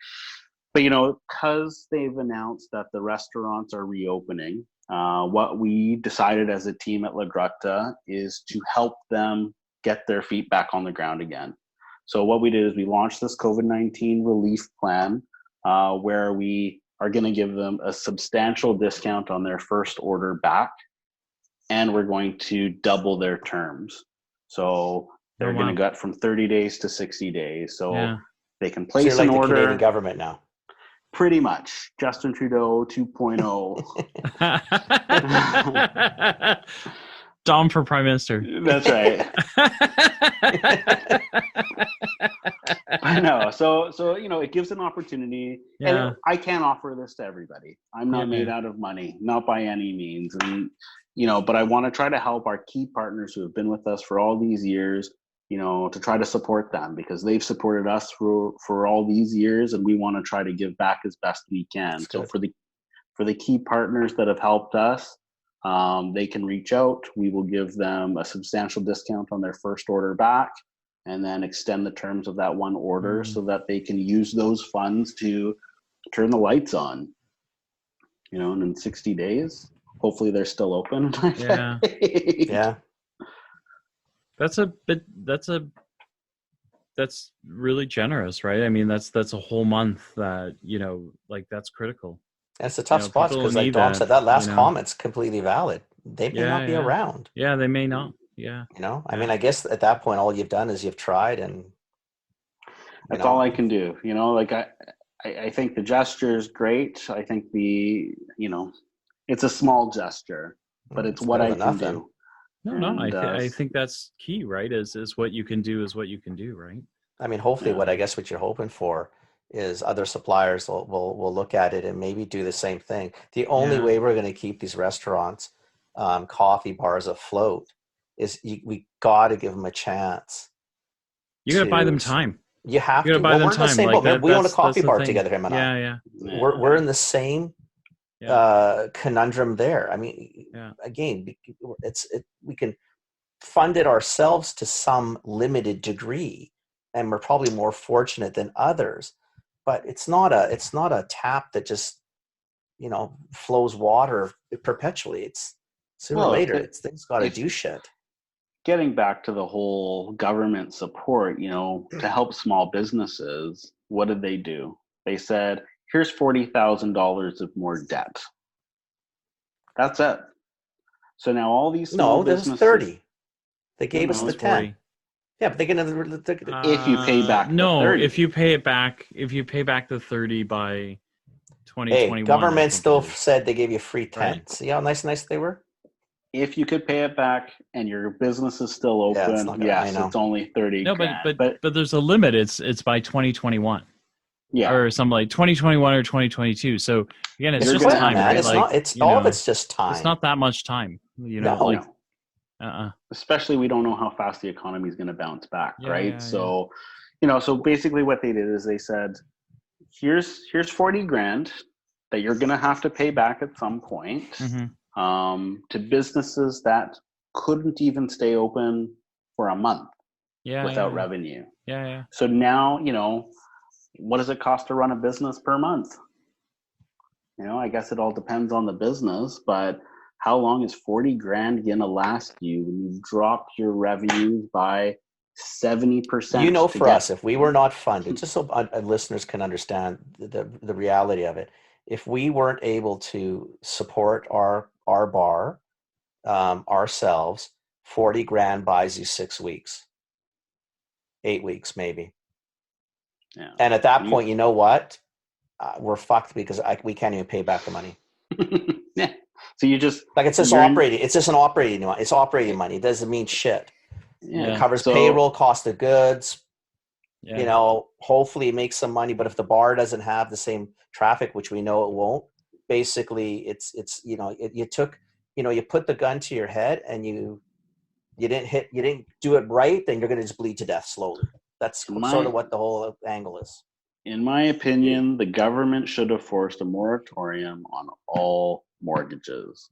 But you know, because they've announced that the restaurants are reopening, what we decided as a team at La Grutta is to help them get their feet back on the ground again. So what we did is we launched this COVID-19 relief plan, where we are going to give them a substantial discount on their first order back. And we're going to double their terms. So they're going to get from 30 days to 60 days. So they can place so you're an like order. The Canadian government now. Pretty much. Justin Trudeau 2.0. Dom for Prime Minister. That's right. I know. So you know, it gives an opportunity. Yeah. And I can't offer this to everybody. I'm not made out of money, not by any means. And you know, but I want to try to help our key partners who have been with us for all these years, you know, to try to support them because they've supported us for all these years, and we want to try to give back as best we can. That's so good. for the key partners that have helped us, they can reach out. We will give them a substantial discount on their first order back, and then extend the terms of that one order so that they can use those funds to turn the lights on. You know, and in 60 days, hopefully they're still open. Yeah. Yeah. That's really generous, right? I mean, that's a whole month that, you know, like that's critical. That's a tough spot because, like Dom said, that last comment's completely valid. They may not be around. Yeah, they may not. Yeah. You know, I mean, I guess at that point, all you've done is you've tried, and that's all I can do. You know, like I think the gesture is great. I think it's a small gesture, but it's what I can do. No, I think that's key, right? Is what you can do is what you can do, right? I mean, hopefully, what you're hoping for is other suppliers will look at it and maybe do the same thing. The only way we're going to keep these restaurants, coffee bars afloat is we got to give them a chance. You got to buy them time. You have to. Buy them time. We own a coffee bar together, him and I. Yeah. We're in the same conundrum there. I mean, again, we can fund it ourselves to some limited degree, and we're probably more fortunate than others. But it's not a tap that just, you know, flows water perpetually. It's sooner or later things got to do shit. Getting back to the whole government support, you know, to help small businesses, what did they do? They said, here's $40,000 of more debt. That's it. So now all these small businesses... No, there was 30. They gave us the 10. 40. Yeah, but they're going to... if you pay back the 30. If you pay back the 30 by 2021. Hey, government still said they gave you free 10. Right. See how nice they were? If you could pay it back and your business is still open, it's only 30 grand. But there's a limit. It's by 2021. Yeah. Or something like 2021 or 2022. So again, it's just time, right? It's just time. It's not that much time. You know, especially we don't know how fast the economy is going to bounce back, right? So, you know, so basically what they did is they said, here's 40 grand that you're going to have to pay back at some point to businesses that couldn't even stay open for a month without revenue. Yeah. So now, you know, what does it cost to run a business per month? You know, I guess it all depends on the business, but how long is 40 grand going to last you when you drop your revenue by 70%? You know, for us, if we were not funded, just so listeners can understand the reality of it, if we weren't able to support our bar ourselves, 40 grand buys you 6 weeks, 8 weeks maybe. Yeah. And at that point, you know what? We're fucked because we can't even pay back the money. Yeah. So you just it's just operating. It's just an operating money. It's operating money. It doesn't mean shit. Yeah. It covers payroll, cost of goods, You know, hopefully make some money, but if the bar doesn't have the same traffic, which we know it won't, basically it's you know, you took, you know, you put the gun to your head and you didn't do it right, then you're going to just bleed to death slowly. That's sort of what the whole angle is. In my opinion, the government should have forced a moratorium on all mortgages.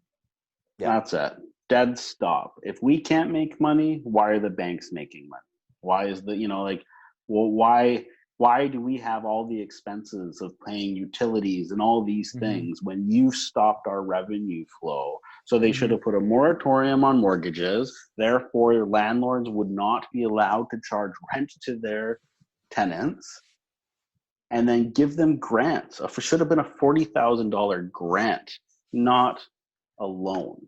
Yeah. That's it. Dead stop. If we can't make money, why are the banks making money? Why is the, you know, like, well, why do we have all the expenses of paying utilities and all these things when you've stopped our revenue flow? So they should have put a moratorium on mortgages. Therefore, landlords would not be allowed to charge rent to their tenants, and then give them grants. It should have been a $40,000 grant, not a loan.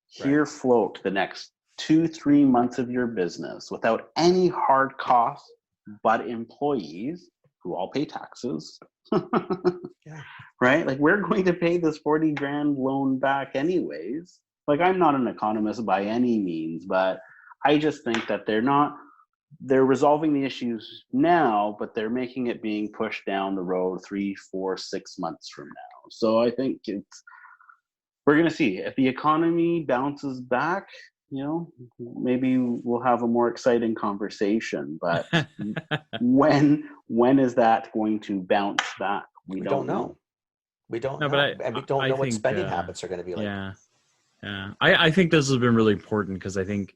Here float the next 2-3 months of your business without any hard costs but employees who all pay taxes. Right? Like, we're going to pay this 40 grand loan back anyways. Like, I'm not an economist by any means, but I just think that they're resolving the issues now, but they're making it being pushed down the road 3, 4, 6 months from now. So I think we're going to see if the economy bounces back. You know, maybe we'll have a more exciting conversation. But when is that going to bounce back? We don't know. We don't know. And we don't know what spending habits are going to be like. Yeah. I think this has been really important because I think,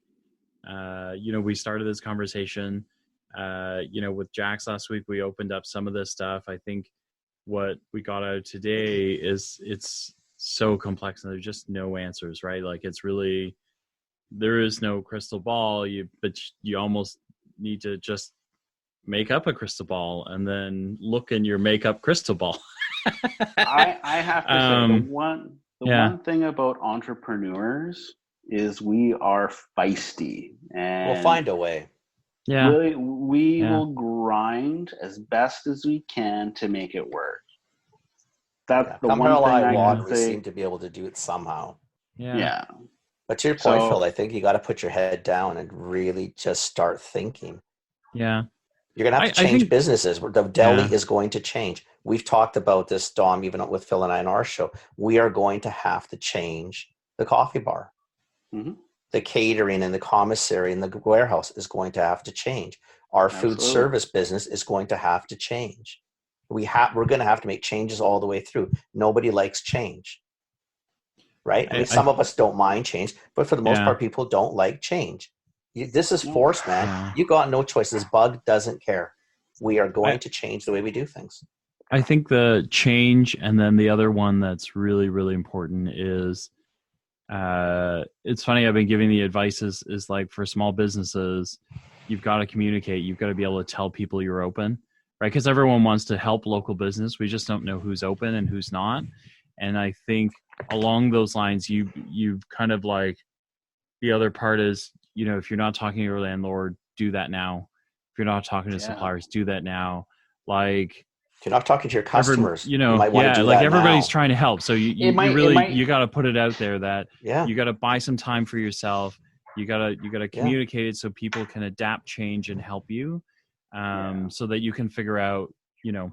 you know, we started this conversation, you know, with Jax last week. We opened up some of this stuff. I think what we got out today is it's so complex and there's just no answers, right? Like, it's really, there is no crystal ball, but you almost need to just make up a crystal ball and then look in your makeup crystal ball. I have to say, the one thing about entrepreneurs is we are feisty, and we'll find a way. We will grind as best as we can to make it work. That's the one thing I can say. We seem to be able to do it somehow. Yeah. But to your point, Phil, I think you got to put your head down and really just start thinking. Yeah. You're going to have to change businesses. The deli is going to change. We've talked about this, Dom, even with Phil and I on our show. We are going to have to change the coffee bar. The catering and the commissary and the warehouse is going to have to change. Our food service business is going to have to change. We're going to have to make changes all the way through. Nobody likes change. Right? I mean, some of us don't mind change, but for the most part, people don't like change. This is forced, man. Yeah. You got no choice. This bug doesn't care. We are going to change the way we do things. I think the change, and then the other one that's really, really important is, it's funny, I've been giving the advice is like, for small businesses, you've got to communicate. You've got to be able to tell people you're open, right? Because everyone wants to help local business. We just don't know who's open and who's not. And I think along those lines, you've kind of like, the other part is, you know, if you're not talking to your landlord, do that now. If you're not talking to suppliers, do that now. Like, if you're not talking to your customers, you know, like everybody's trying to help. So you got to put it out there that you got to buy some time for yourself. You got to communicate it so people can adapt, change, and help you, so that you can figure out, you know,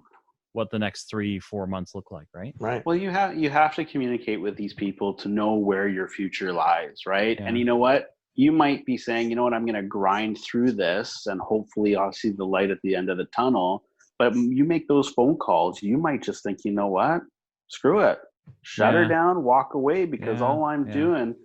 what the next 3-4 months look like, right? Right. Well, you have to communicate with these people to know where your future lies, right? And you know what? You might be saying, you know what, I'm going to grind through this and hopefully I'll see the light at the end of the tunnel. But you make those phone calls, you might just think, you know what? Screw it. Shut her down, walk away, because all I'm doing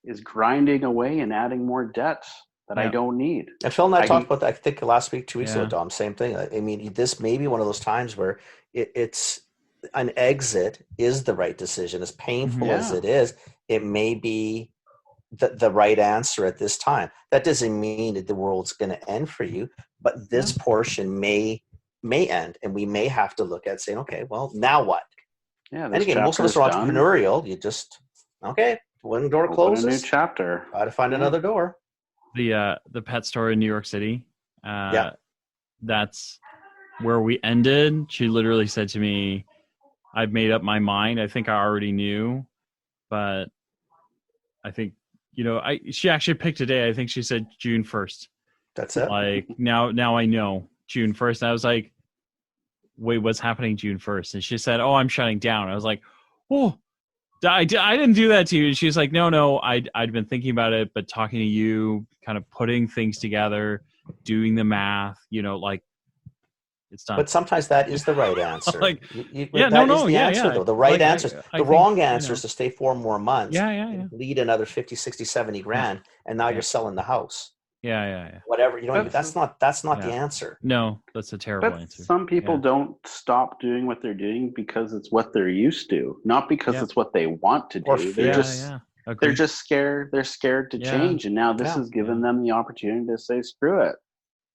is grinding away and adding more debt that I don't need. And Phil and I talked about that, I think last week, 2 weeks ago, Dom, same thing. I mean, this may be one of those times where it's an exit is the right decision. As painful as it is, it may be the right answer at this time. That doesn't mean that the world's going to end for you, but this portion may end, and we may have to look at saying, okay, well, now what? Yeah. And again, most of us are entrepreneurial. You just, one door closes. A new chapter. Try to find another door. The pet store in New York City. That's where we ended. She literally said to me, I've made up my mind. I think I already knew, but I think, you know, she actually picked a day. I think she said June 1st. That's it. Like now I know June 1st. And I was like, wait, what's happening June 1st? And she said, oh, I'm shutting down. I was like, oh, I didn't do that to you. And she's like, no, I'd been thinking about it, but talking to you, kind of putting things together, doing the math, like it's done. But sometimes that is the right answer. Like, that is the answer, though. The right answer. The wrong answer is to stay 4 more months, lead another 50, 60, 70 grand, and now you're selling the house. Yeah. Whatever, that's not the answer. No, that's a terrible answer. Some people don't stop doing what they're doing because it's what they're used to, not because it's what they want to do. They're just scared. They're scared to change, and now this has given them the opportunity to say, "Screw it,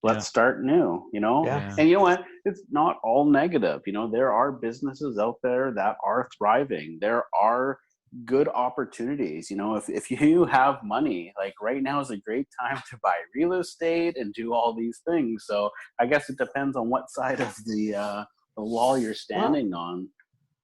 let's start new." And you know what? It's not all negative. There are businesses out there that are thriving. There are good opportunities. If you have money, like right now is a great time to buy real estate and do all these things. So I guess it depends on what side of the wall you're standing on.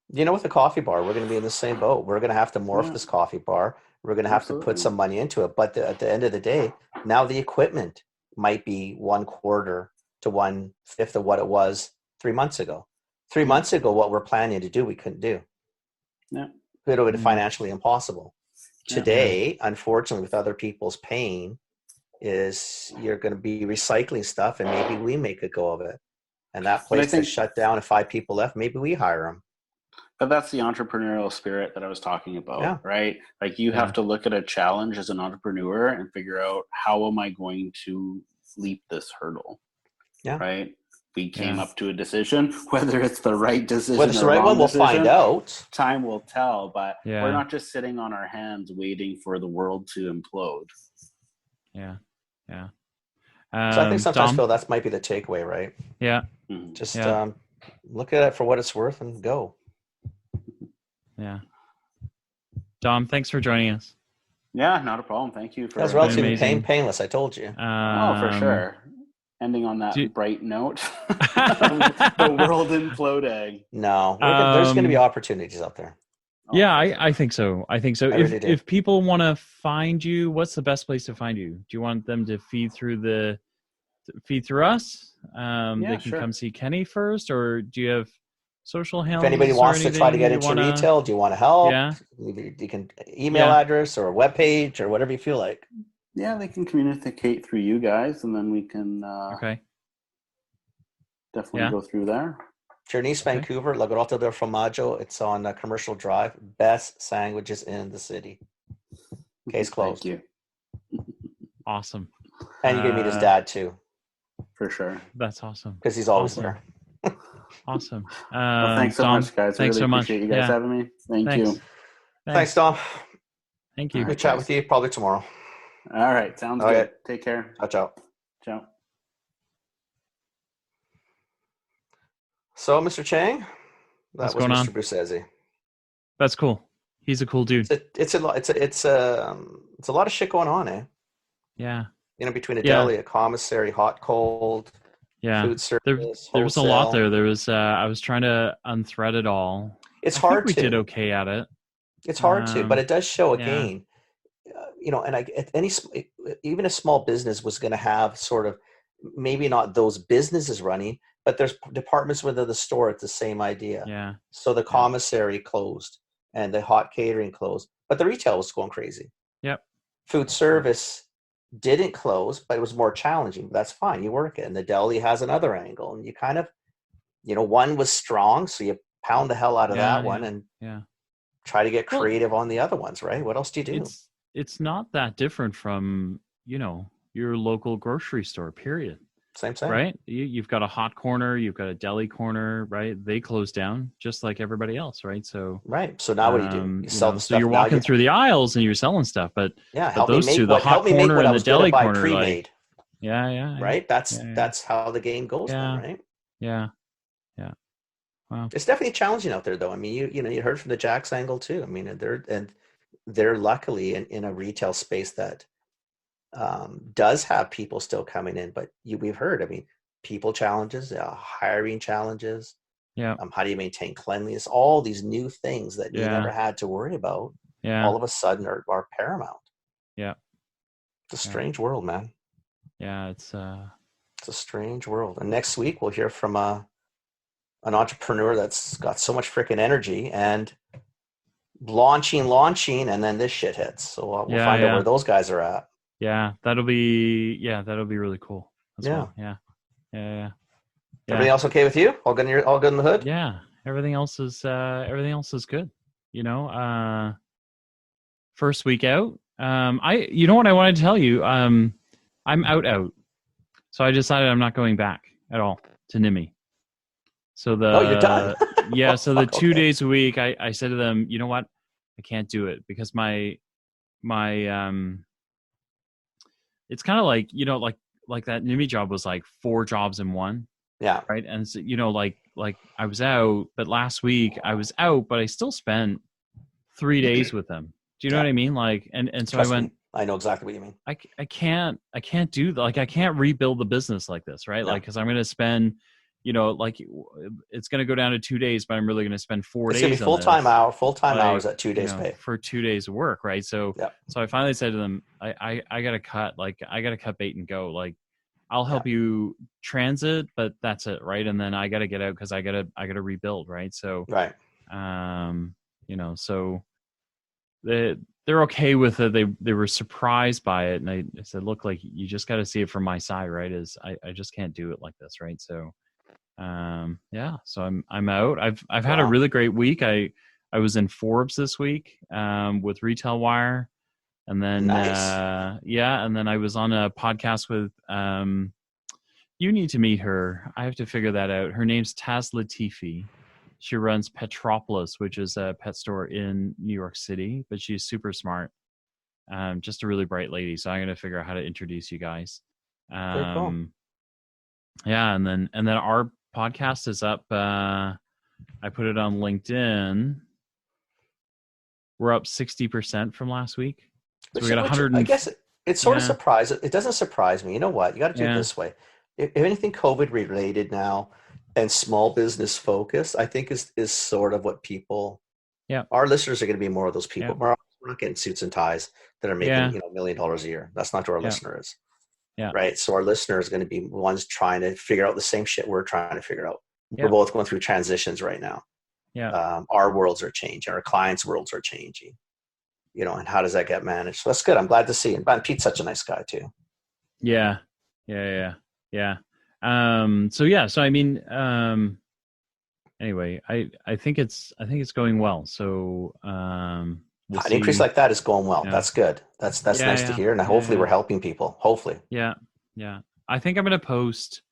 With the coffee bar, we're going to be in the same boat. We're going to have to morph this coffee bar. We're going to have to put some money into it. But at the end of the day, now the equipment might be 1/4 to 1/5 of what it was 3 months ago. 3 months ago, what we're planning to do, we couldn't do. Yeah. It would have been financially impossible. Today, unfortunately, with other people's pain, is you're going to be recycling stuff, and maybe we make a go of it. And that place is shut down, and 5 people left, maybe we hire them. But that's the entrepreneurial spirit that I was talking about, right? Like you have to look at a challenge as an entrepreneur and figure out, how am I going to leap this hurdle? Yeah. Right? We came up to a decision. Whether it's the right decision, whether it's the right one, we'll find out. Time will tell, but we're not just sitting on our hands waiting for the world to implode. Yeah. So I think sometimes, Phil, that might be the takeaway, right? Yeah. Just look at it for what it's worth and go. Yeah. Dom, thanks for joining us. Yeah, not a problem. Thank you for that was relatively painless, I told you. For sure. Ending on that bright note. The world imploding. No, there's going to be opportunities out there. Yeah, I think so. If people want to find you, what's the best place to find you? Do you want them to feed through us? They can come see Kenny first, or do you have social handles? If anybody wants to try to get into retail, do you want to help? Yeah. You can email address or a webpage or whatever you feel like. Yeah, they can communicate through you guys, and then we can definitely go through there. If you're in East Vancouver, La Grotta del Formaggio, it's on Commercial Drive. Best sandwiches in the city. Case closed. Thank you. Awesome. And you can meet his dad, too. For sure. That's awesome. Because he's always there. Awesome. Well, thanks so much, guys. Thanks so much. Appreciate you guys having me. Thank you. Thanks, Dom. Thank you. Good chat with you. Probably tomorrow. All right. Sounds good. Take care. Ciao. Ciao. So, Mr. Chang, that was Mr. Brucesi. That's cool. He's a cool dude. It's a lot of shit going on, eh? Yeah. Between a deli, a commissary, hot, cold, food service. There was a lot there. There was. I was trying to unthread it all. It's hard. We did okay at it. It's hard to, but it does show again. And even a small business was going to have sort of, maybe not those businesses running, but there's departments within the store at the same idea. Yeah. So the commissary closed and the hot catering closed, but the retail was going crazy. Yep. Food service didn't close, but it was more challenging. That's fine. You work it. And the deli has another angle, and you kind of, one was strong. So you pound the hell out of that one and try to get creative on the other ones, right? What else do you do? It's not that different from, your local grocery store, period. Same. Right? You've got a hot corner, you've got a deli corner, right? They close down just like everybody else, right? So now what do? You sell the stuff. So you're walking through the aisles and you're selling stuff, but those two, the hot corner and the deli corner, pre-made. Right? That's how the game goes, now, right? Yeah. Wow. It's definitely challenging out there, though. I mean, you heard from the Jack's angle too. I mean, they're luckily in a retail space that does have people still coming in, but we've heard, people challenges, hiring challenges. Yeah. How do you maintain cleanliness? All these new things that you never had to worry about. Yeah. All of a sudden are paramount. Yeah. It's a strange world, man. Yeah. It's It's a strange world. And next week we'll hear from an entrepreneur that's got so much freaking energy and launching, and then this shit hits. So we'll find out where those guys are at. Yeah, that'll be really cool as well. Yeah. Everything else okay with you? All good in the hood? Yeah, everything else is good. First week out. You know what I wanted to tell you? I'm out. So I decided I'm not going back at all to NIMI. So you're done. Yeah, so the 2 days a week, I said to them, you know what? I can't do it because my it's kind of like, like that NIMI job was like 4 jobs in one. Yeah. Right. And so, like I was out, but last week I was out, but I still spent 3 days with them. Do you know what I mean? Like, and so Trust I went, me, I know exactly what you mean. I can't do that. Like, I can't rebuild the business like this. Right. No. Like, cause I'm going to spend, like it's going to go down to 2 days, but I'm really going to spend 4 days. It's going to be full-time hours at 2 days pay for 2 days of work. Right. So, so I finally said to them, I got to cut, I got to cut bait and go. Like, I'll help you transit, but that's it. Right. And then I got to get out cause I got to rebuild. Right. So, right. So they're okay with it. They were surprised by it. And I said, look, like you just got to see it from my side. Right. I just can't do it like this. Right. So, so I'm out. I've had a really great week. I was in Forbes this week, with Retail Wire. And then, and then I was on a podcast with, you need to meet her. I have to figure that out. Her name's Taz Latifi. She runs Petropolis, which is a pet store in New York City, but she's super smart. Just a really bright lady. So I'm going to figure out how to introduce you guys. Very cool. Yeah. And then our podcast is up. I put it on LinkedIn. We're up 60% from last week. So we got 100. I guess it's sort of surprising. It doesn't surprise me. You know what? You got to do it this way. If anything COVID related now and small business focused, I think is sort of what people. Yeah. Our listeners are going to be more of those people. Yeah. We're not getting suits and ties that are making $1 million a year. That's not who our listener is. Yeah. Right. So our listener is going to be ones trying to figure out the same shit we're trying to figure out. Yeah. We're both going through transitions right now. Yeah. Our worlds are changing. Our clients' worlds are changing. And how does that get managed? So that's good. I'm glad to see. And Pete's such a nice guy too. Yeah. So I mean, anyway, I think it's going well. So, an increase like that is going well. Yeah. That's good. That's nice to hear. And hopefully we're helping people. Hopefully. Yeah. I think I'm going to post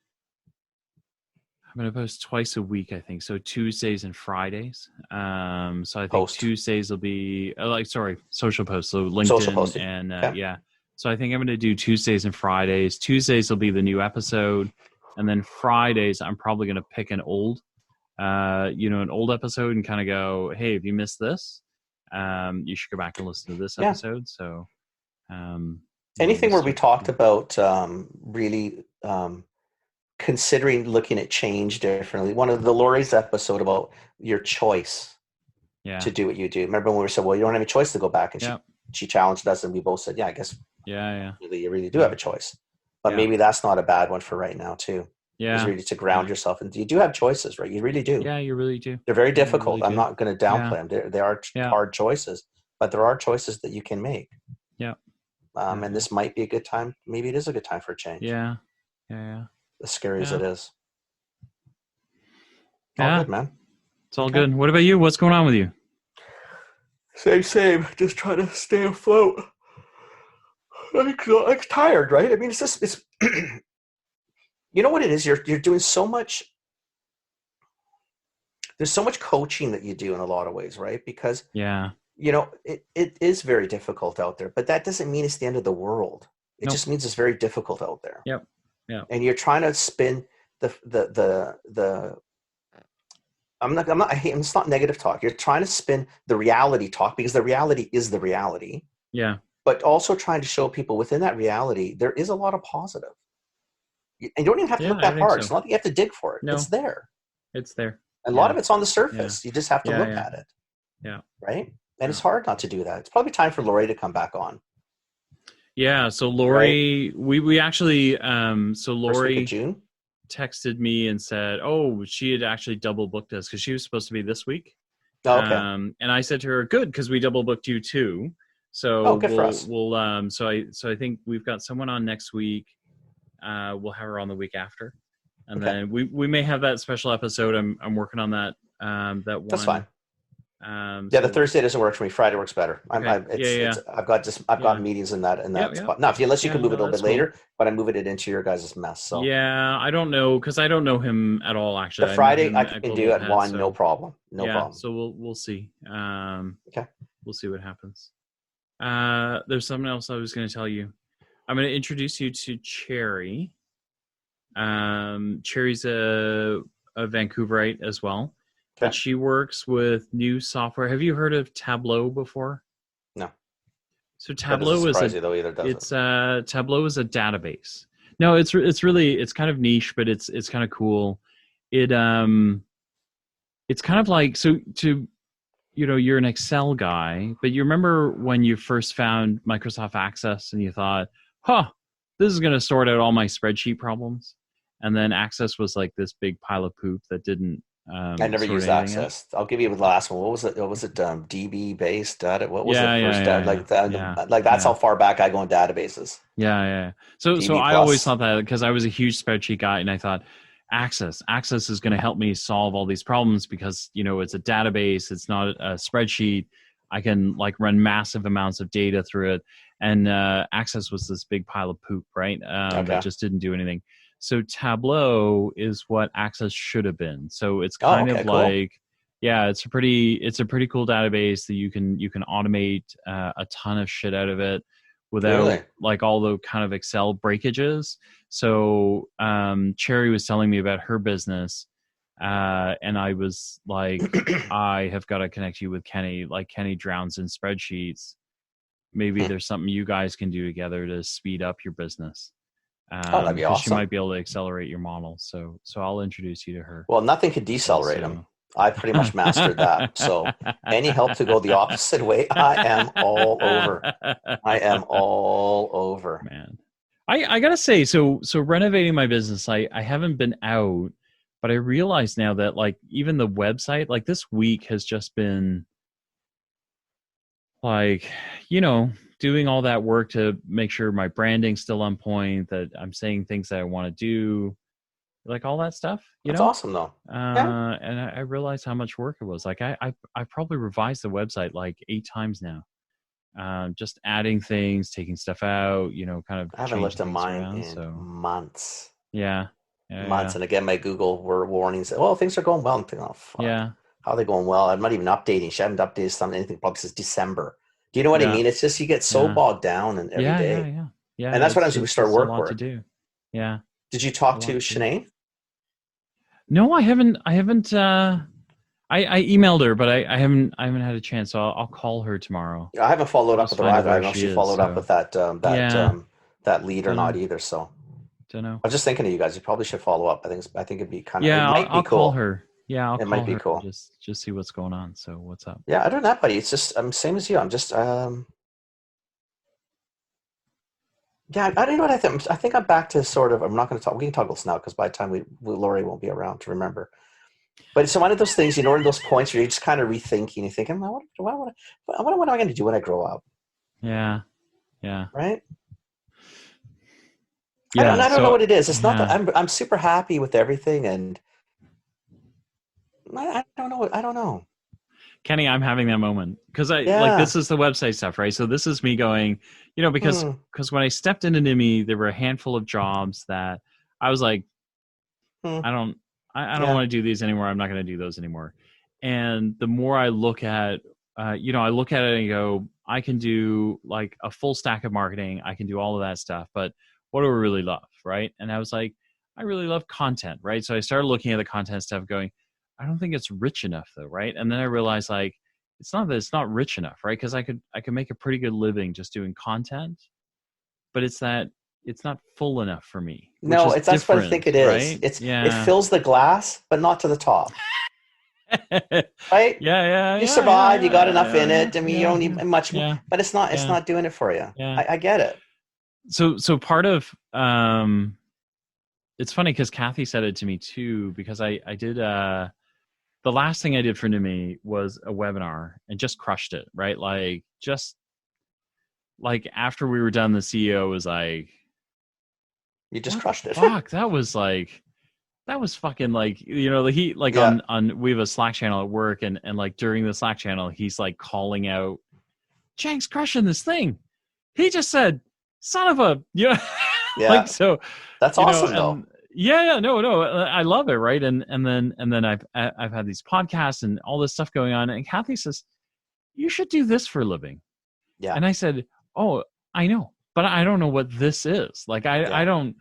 twice a week, I think. So Tuesdays and Fridays. So I think Tuesdays will be social posts. So LinkedIn and So I think I'm going to do Tuesdays and Fridays. Tuesdays will be the new episode. And then Fridays, I'm probably going to pick an old episode and kind of go, hey, if you missed this, you should go back and listen to this episode. So anything where we talked about really considering looking at change differently. One of the Lori's episode about your choice to do what you do. Remember when we said, well, you don't have a choice to go back, and she challenged us, and we both said, I guess you really do have a choice. But maybe that's not a bad one for right now too. Yeah. Is really to ground yourself. And you do have choices, right? You really do. Yeah, you really do. They're very difficult. Really I'm not going to downplay them. They are hard choices, but there are choices that you can make. Yeah. And this might be a good time. Maybe it is a good time for a change. Yeah. As scary as it is. All good, man. It's all good. What about you? What's going on with you? Same. Just trying to stay afloat. I'm tired, right? I mean, it's you know what it is? You're doing so much. There's so much coaching that you do in a lot of ways, right? Because it is very difficult out there, but that doesn't mean it's the end of the world. It just means it's very difficult out there. Yep. Yeah. And you're trying to spin the it's not negative talk. You're trying to spin the reality talk because the reality is the reality. Yeah. But also trying to show people within that reality, there is a lot of positive. And you don't even have to look that hard. So. It's not that you have to dig for it. No. It's there. It's there. And a lot of it's on the surface. You just have to look at it. Yeah. Right? And it's hard not to do that. It's probably time for Lori to come back on. Yeah. So Lori, we actually, so First week Lori of June. texted me and said, "Oh, she had actually double booked us because she was supposed to be this week." Oh, okay. And I said to her, "Good, because we double booked you too." So Oh, good for us. we'll so I think we've got someone on next week. We'll have her on the week after, and Okay. then we may have that special episode. I'm working on that that one. That's fine. Yeah, The Thursday doesn't work for me. Friday works better. Okay. I've got meetings in that spot. Now, unless you can move it a little bit later, but I'm moving it into your guys' mess. So yeah, I don't know because I don't know him at all. Actually, the Friday I can do at 1, no problem. No problem. So we'll see. Okay, we'll see what happens. There's something else I was going to tell you. I'm going to introduce you to Cherry. Cherry's a Vancouverite as well. Okay. But she works with new software. Have you heard of Tableau before? No. So Tableau is Tableau is a database. No, it's kind of niche, but it's kind of cool. It's kind of like you're an Excel guy, but you remember when you first found Microsoft Access and you thought, this is going to sort out all my spreadsheet problems. And then Access was like this big pile of poop that didn't. I never used Access. I'll give you the last one. What was it? DB based data? What was it first? Like that's how far back I go in databases. Yeah. So I always thought that because I was a huge spreadsheet guy, and I thought Access is going to help me solve all these problems because it's a database. It's not a spreadsheet. I can like run massive amounts of data through it, and Access was this big pile of poop, right? That just didn't do anything. So Tableau is what Access should have been. So it's kind of like, cool. It's a pretty cool database that you can automate a ton of shit out of it without like all the kind of Excel breakages. So Cherry was telling me about her business, and I was like, I have got to connect you with Kenny. Like Kenny drowns in spreadsheets. Maybe there's something you guys can do together to speed up your business. That'd be awesome. She might be able to accelerate your model. So I'll introduce you to her. Well, nothing could decelerate them. I pretty much mastered that. So any help to go the opposite way, I am all over. Man, I gotta say, so renovating my business, I haven't been out, but I realize now that like even the website, like this week has just been like, doing all that work to make sure my branding's still on point, that I'm saying things that I want to do, like all that stuff. That's awesome though. And I realized how much work it was. Like I probably revised the website like 8 times now. Just adding things, taking stuff out, kind of. I haven't looked at mine in months. Yeah. Months. And again, my Google warnings. Things are going well. I'm thinking, fuck. Yeah. How are they going well? I'm not even updating. She hasn't updated anything probably since December. Do you know what I mean? It's just you get so bogged down and every day. Yeah. And that's what I'm going to start work to do. Yeah. Did you talk to Sinead? No, I haven't. I emailed her, but I haven't had a chance. So I'll call her tomorrow. I haven't followed up with her either. I don't know if she followed up with that lead or not either. So don't know. I was just thinking of you guys. You probably should follow up. I think it'd be kind of. Yeah, I'll call her. Yeah, it might be cool. Just see what's going on. So what's up? Yeah, other than that, buddy, it's just I'm same as you. I'm just I don't know what I think. I think I'm back to sort of. I'm not going to talk. We can talk about this now because by the time Lori won't be around to remember. But it's one of those things, in those points where you're just kind of rethinking. You're thinking, what am I going to do when I grow up? Yeah. Right. Yeah. I don't know what it is. It's not that I'm super happy with everything, and I don't know. Kenny, I'm having that moment because like this is the website stuff, right? So this is me going, because when I stepped into NIMI, there were a handful of jobs that I was like, I don't want to do these anymore. I'm not going to do those anymore. And the more I look at, I look at it and go, I can do like a full stack of marketing. I can do all of that stuff, but what do I really love, right? And I was like, I really love content, right? So I started looking at the content stuff going, I don't think it's rich enough though, right? And then I realized like it's not that it's not rich enough, right? Because I could make a pretty good living just doing content, but it's that it's not full enough for me. No, that's what I think it is. Right? It fills the glass, but not to the top. Right? Yeah. You survive. You got enough in it. I mean, you don't need much, but it's not doing it for you. Yeah. I get it. So part of it's funny because Kathy said it to me too, because I did the last thing I did for Numi was a webinar and just crushed it, right? Like just like after we were done, the CEO was like, You just crushed it. Fuck, that was fucking like, he like Yeah. on we have a Slack channel at work, and like during the Slack channel, he's like calling out, Jank's crushing this thing. He just said, son of a, Yeah. like, so that's awesome though. Yeah, no, I love it, right? And then I've had these podcasts and all this stuff going on, and Kathy says, you should do this for a living. Yeah. And I said, oh, I know, but I don't know what this is. Like I don't,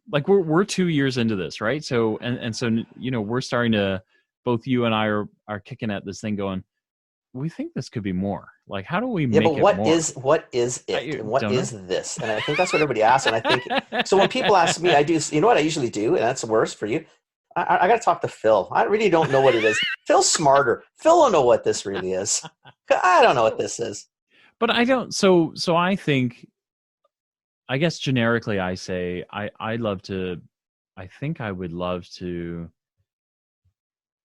like we're 2 years into this, right? So and so we're starting to, both you and I are kicking at this thing going, we think this could be more. Like, how do we make it more? What is it? And what is this? And I think that's what everybody asks. And I think, so when people ask me, I do, you know what I usually do? And that's worse for you. I got to talk to Phil. I really don't know what it is. Phil's smarter. Phil don't know what this really is. I don't know what this is. But I don't, so I think, I guess generically I say, I think I would love to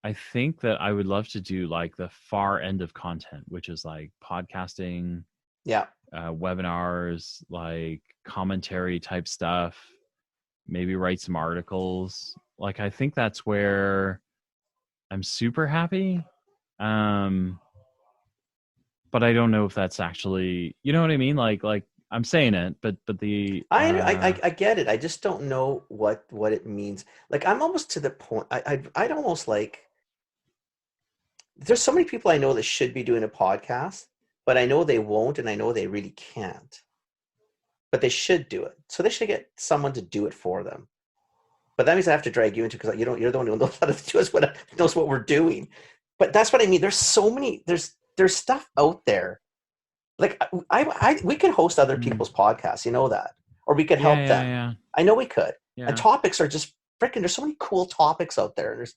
do like the far end of content, which is like podcasting, webinars, like commentary type stuff, maybe write some articles. Like, I think that's where I'm super happy. But I don't know if that's actually, you know what I mean? Like I'm saying it, but the I get it. I just don't know what it means. Like, I'm almost to the point. I'd almost like, there's so many people I know that should be doing a podcast, but I know they won't, and I know they really can't. But they should do it. So they should get someone to do it for them. But that means I have to drag you into, because you're the one who knows how to do us, knows what we're doing. But that's what I mean. There's so many. There's stuff out there. Like we could host other people's podcasts, you know that, or we could help them. Yeah. I know we could. Yeah. And topics are just freaking. There's so many cool topics out there. There's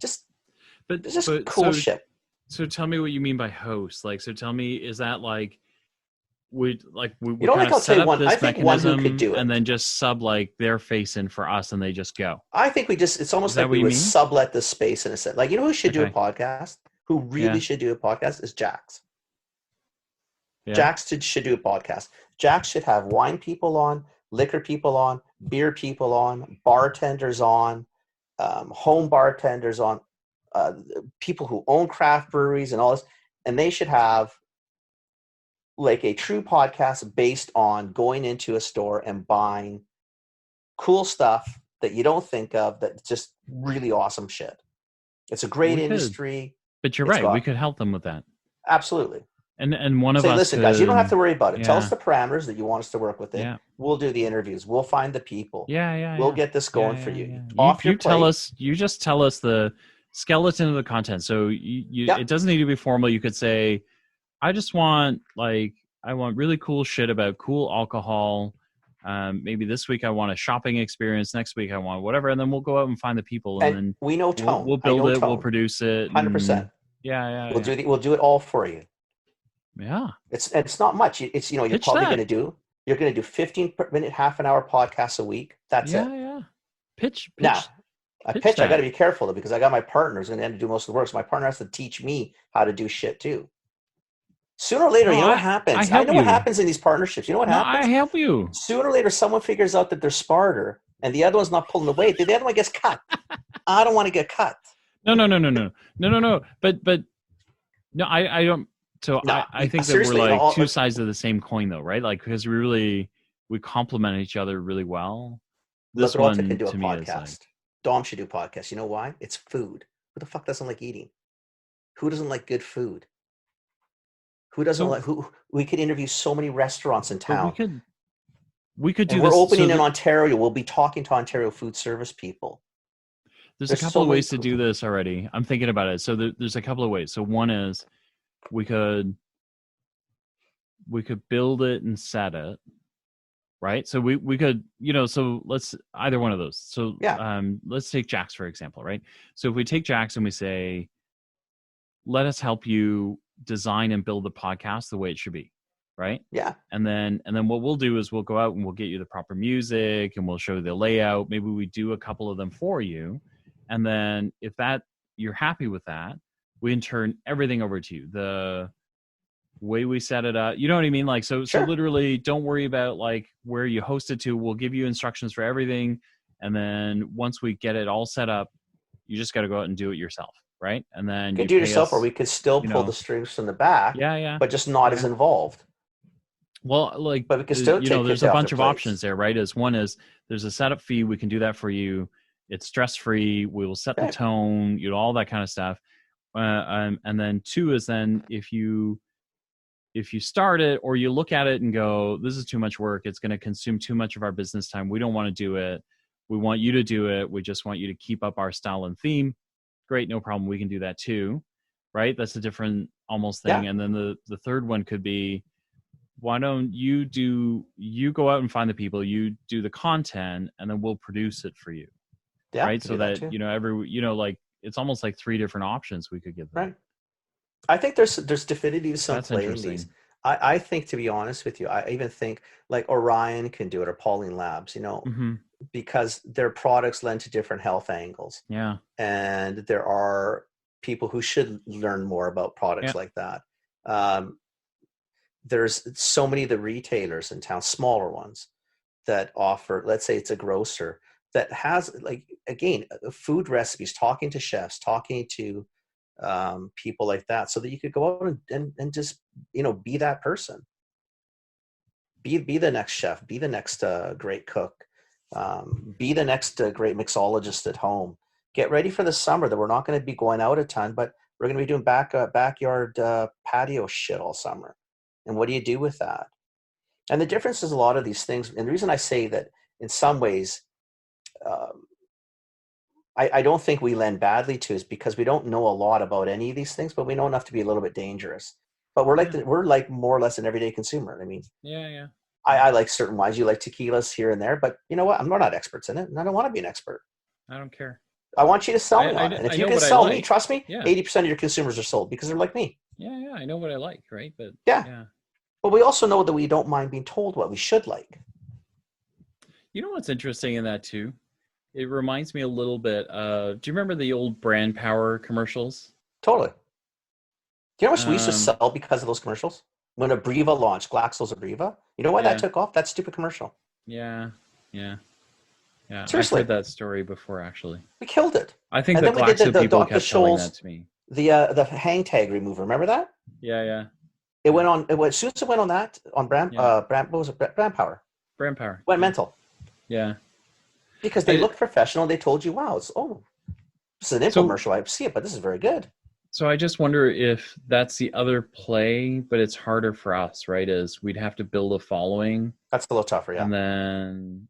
just cool shit. So tell me what you mean by host. Like, so tell me, is that like we you know, like I'll tell you one. I think one who could do it, and then just sub like their face in for us, and they just go. I think it's almost like we would sublet the space in a sense. Like, you know who should do a podcast? Who really should do a podcast is Jax. Yeah. Jax should do a podcast. Jax should have wine people on, liquor people on, beer people on, bartenders on, home bartenders on, people who own craft breweries and all this. And they should have like a true podcast based on going into a store and buying cool stuff that you don't think of, that's just really awesome shit. It's a great industry. But you're right. We could help them with that. Absolutely. And one of us listen, guys, you don't have to worry about it. Tell us the parameters that you want us to work within. Yeah. We'll do the interviews. We'll find the people. We'll get this going for you. You just tell us the skeleton of the content. So it doesn't need to be formal. You could say, I want really cool shit about cool alcohol. Maybe this week I want a shopping experience. Next week I want whatever. And then we'll go out and find the people. And then we know tone. We'll build it. We'll produce it. 100%. We'll do it all for you. Yeah. It's not much. It's, you're probably going to do 15-minute, half an hour podcasts a week. That's it. Yeah. Pitch. Now, I got to be careful though, because I got my partners and to do most of the work. So my partner has to teach me how to do shit too. Sooner or later, you know what happens? I know what happens in these partnerships. You know what happens? I help you. Sooner or later, someone figures out that they're smarter and the other one's not pulling the weight. The other one gets cut. I don't want to get cut. No. But no, I don't. So no, I think that we're like two sides of the same coin, though, right? Like, because we complement each other really well. This one can do a podcast. Dom should do a podcast. You know why? It's food. Who the fuck doesn't like eating? Who doesn't like good food? Who doesn't like? Who we could interview so many restaurants in town. We could do. We're opening in Ontario. We'll be talking to Ontario food service people. There's a couple of ways to do this already. I'm thinking about it. So there's a couple of ways. So one is, we could build it and set it, right? So we could, so let's either one of those. So let's take Jax for example, right? So if we take Jax and we say, let us help you design and build the podcast the way it should be. right? Yeah. And then what we'll do is we'll go out and we'll get you the proper music and we'll show you the layout. Maybe we do a couple of them for you. And then if you're happy with that, we can turn everything over to you. The way we set it up, you know what I mean? Like, so literally don't worry about like where you host it to. We'll give you instructions for everything. And then once we get it all set up, you just got to go out and do it yourself. Right. And then you could do it yourself, or we could still pull the strings from the back. Yeah. But just not as involved. Well, like, but we can still there's a bunch of options there, right? One is there's a setup fee. We can do that for you. It's stress-free. We will set the tone, all that kind of stuff. And then 2 is then if you start it or you look at it and go, this is too much work. It's going to consume too much of our business time. We don't want to do it. We want you to do it. We just want you to keep up our style and theme. Great. No problem. We can do that too. Right. That's a different almost thing. Yeah. And then the third one could be, why don't you go out and find the people, you do the content, and then we'll produce it for you. Yeah. Right. So that like it's almost like 3 different options we could give them. Right. I think there's definitively some play in these. I think, to be honest with you, I even think like Orion can do it, or Pauline Labs, because their products lend to different health angles. Yeah. And there are people who should learn more about products like that. There's so many of the retailers in town, smaller ones, that offer, let's say it's a grocer that has, like, again, food recipes, talking to chefs, talking to people like that, so that you could go out and just, be that person. Be the next chef, be the next great cook, be the next great mixologist at home. Get ready for the summer that we're not going to be going out a ton, but we're going to be doing backyard patio shit all summer. And what do you do with that? And the difference is a lot of these things. And the reason I say that in some ways, I don't think we lend badly to is because we don't know a lot about any of these things, but we know enough to be a little bit dangerous. But we're like more or less an everyday consumer. I mean, yeah. I like certain wines. You like tequilas here and there, but you know what? We're not experts in it, and I don't want to be an expert. I don't care. I want you to sell me on it. And if you can sell me, trust me, 80% of your consumers are sold because they're like me. Yeah. I know what I like, right? But yeah. But we also know that we don't mind being told what we should like. You know what's interesting in that too? It reminds me a little bit of, do you remember the old brand power commercials? Totally. Do you know how much we used to sell because of those commercials? When Abreva launched, Glaxo's Abreva, you know why that took off? That stupid commercial. Yeah. Seriously. I've heard that story before, actually. We killed it. I think the Glaxo people kept telling that to me. The hang tag remover, remember that? Yeah. It went on. As soon as it went on that, on brand, what was it? Brand power. Brand power. Went mental. Yeah. Because they looked professional. They told you, wow, this is an infomercial. I see it, but this is very good. So I just wonder if that's the other play, but it's harder for us, right? Is we'd have to build a following. That's a little tougher, yeah. And then,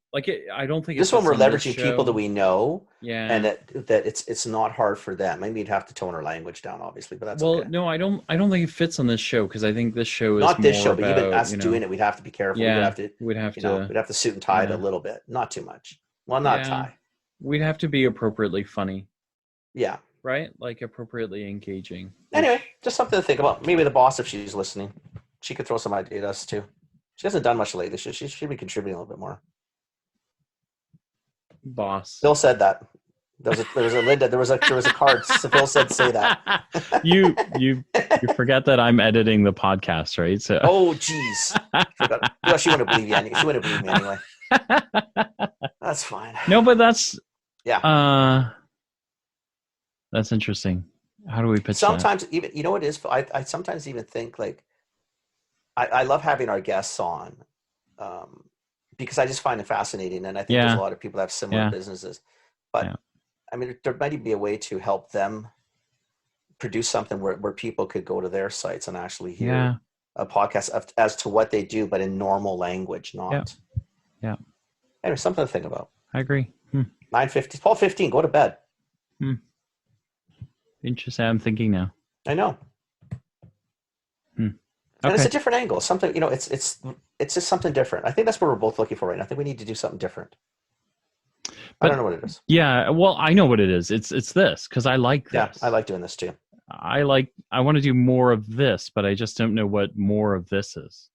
I don't think this one we're leveraging people that we know, yeah, and that it's not hard for them. Maybe we'd have to tone our language down, obviously, but that's okay. No, I don't think it fits on this show because I think this show is not this more show, about, but even us doing it, we'd have to be careful. Yeah, we'd have to suit and tie it a little bit, not too much. Well, not tie. We'd have to be appropriately funny. Yeah. Right? Like appropriately engaging. Anyway, just something to think about. Maybe the boss, if she's listening, she could throw some ideas at us too. She hasn't done much lately. She should be contributing a little bit more. Boss. Phil said that. There was a Linda. There was a card. Phil said, "Say that." You forget that I'm editing the podcast, right? So. Oh, jeez. Well, she wouldn't believe you. She wouldn't believe me anyway. That's fine. No, but that's yeah. That's interesting. How do we pitch sometimes that? Even, you know what it is? I sometimes even think like I love having our guests on because I just find it fascinating, and I think there's a lot of people that have similar businesses. But I mean, there might be a way to help them produce something where people could go to their sites and actually hear a podcast as to what they do, but in normal language, not. Yeah. Anyway, something to think about. I agree. 9:50, 12:15. Go to bed. Interesting. I'm thinking now. I know. And it's a different angle. Something, it's just something different. I think that's what we're both looking for right now. I think we need to do something different. I don't know what it is. Yeah, well, I know what it is. It's this because I like this. Yeah, I like doing this too. I want to do more of this, but I just don't know what more of this is.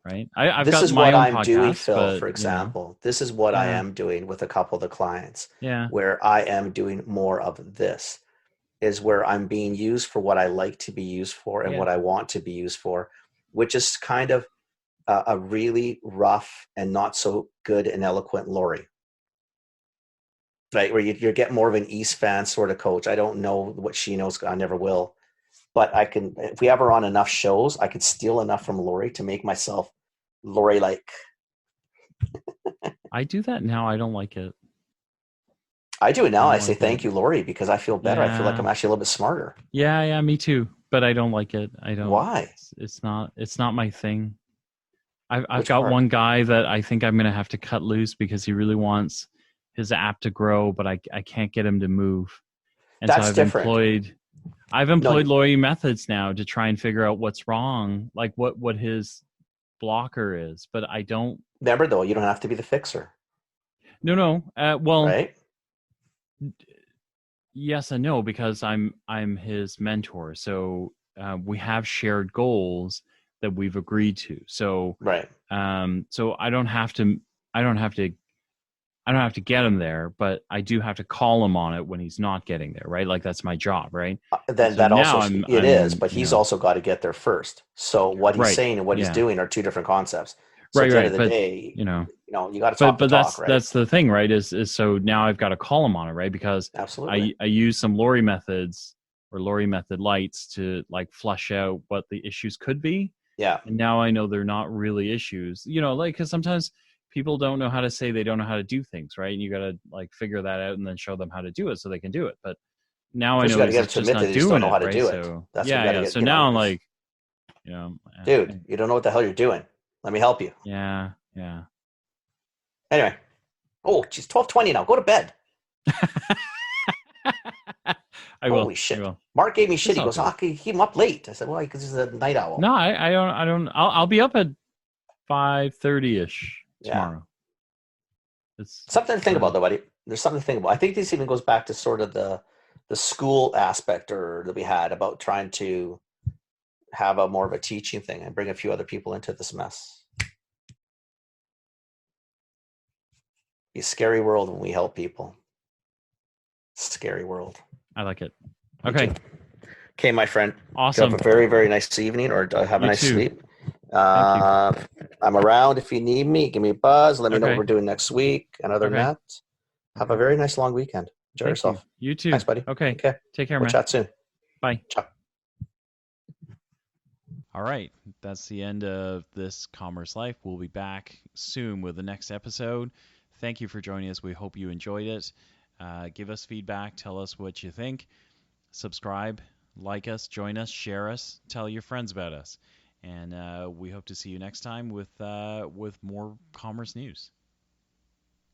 right? I've This got is my what own I'm doing, podcast, Phil, but for example. This is what I yeah, am doing with a couple of the clients, yeah, where I am doing more of this, is where I'm being used for what I like to be used for and yeah. what I want to be used for, which is kind of a really rough and not so good and eloquent Lori, right? Where you're getting more of an East fan sort of coach. I don't know what she knows. I never will. But I can, if we have her on enough shows, I could steal enough from Lori to make myself Lori-like. I do that now. I don't like it. I do it now. I don't say like thank it. you, Lori, because I feel better. I feel like Yeah. I'm actually a little bit smarter. Yeah, me too. But I don't like it. I don't. Why? It's not my thing. I've Which got part? one guy that I think I'm gonna have to cut loose because he really wants his app to grow, but I can't get him to move. And so That's different. I've No, employed lawyer methods now to try and figure out what's wrong, like what his blocker is. But I don't. remember though, you don't have to be the fixer, No. Well, right? yes and no, because I'm his mentor. So we have shared goals that we've agreed to. So Right. so I don't have to get him there, but I do have to call him on it when he's not getting there, right? Like that's my job, right? Then So that now also I'm is, but you he's know, also got to get there first. So what he's right, saying and what he's yeah, doing are two different concepts. So at the end of the but day, you know, you got to talk the talk, right? that's the thing, right? Is so now I've got to call him on it, right? Because Absolutely. I use some Lori methods or Lori method lights to like flush out what the issues could be. Yeah. And now I know they're not really issues, like, because sometimes people don't know how to say they don't know how to do things, right? And you got to like figure that out and then show them how to do it so they can do it. But now I First, you know got to get them it's to just admit that not they just don't doing know it, how to right? do it. So That's what you got to get. So now I'm like, dude, you don't know what the hell you're doing. Let me help you. yeah. Anyway. Oh, geez, 12:20 now. Go to bed. Holy shit. Mark gave me shit. He goes, keep him up late. I said, well, because he's a night owl. No, I don't. I'll be up at 5:30ish tomorrow. It's something to think about, though, buddy. There's something to think about. I think this even goes back to sort of the school aspect that we had about trying to have a more of a teaching thing and bring a few other people into this mess. It's a scary world when we help people. Scary world. I like it. Okay. Okay, my friend. Awesome. Have a very, very nice evening, or have a nice sleep. I'm around if you need me. Give me a buzz. Let me know what we're doing next week. And other than that, have a very nice long weekend. Enjoy yourself. You too. Thanks, buddy. Okay. Take care, man. We'll chat soon. Bye. Ciao. All right. That's the end of this Commerce Life. We'll be back soon with the next episode. Thank you for joining us. We hope you enjoyed it. Give us feedback. Tell us what you think. Subscribe, like us, join us, share us, tell your friends about us. And we hope to see you next time with more commerce news.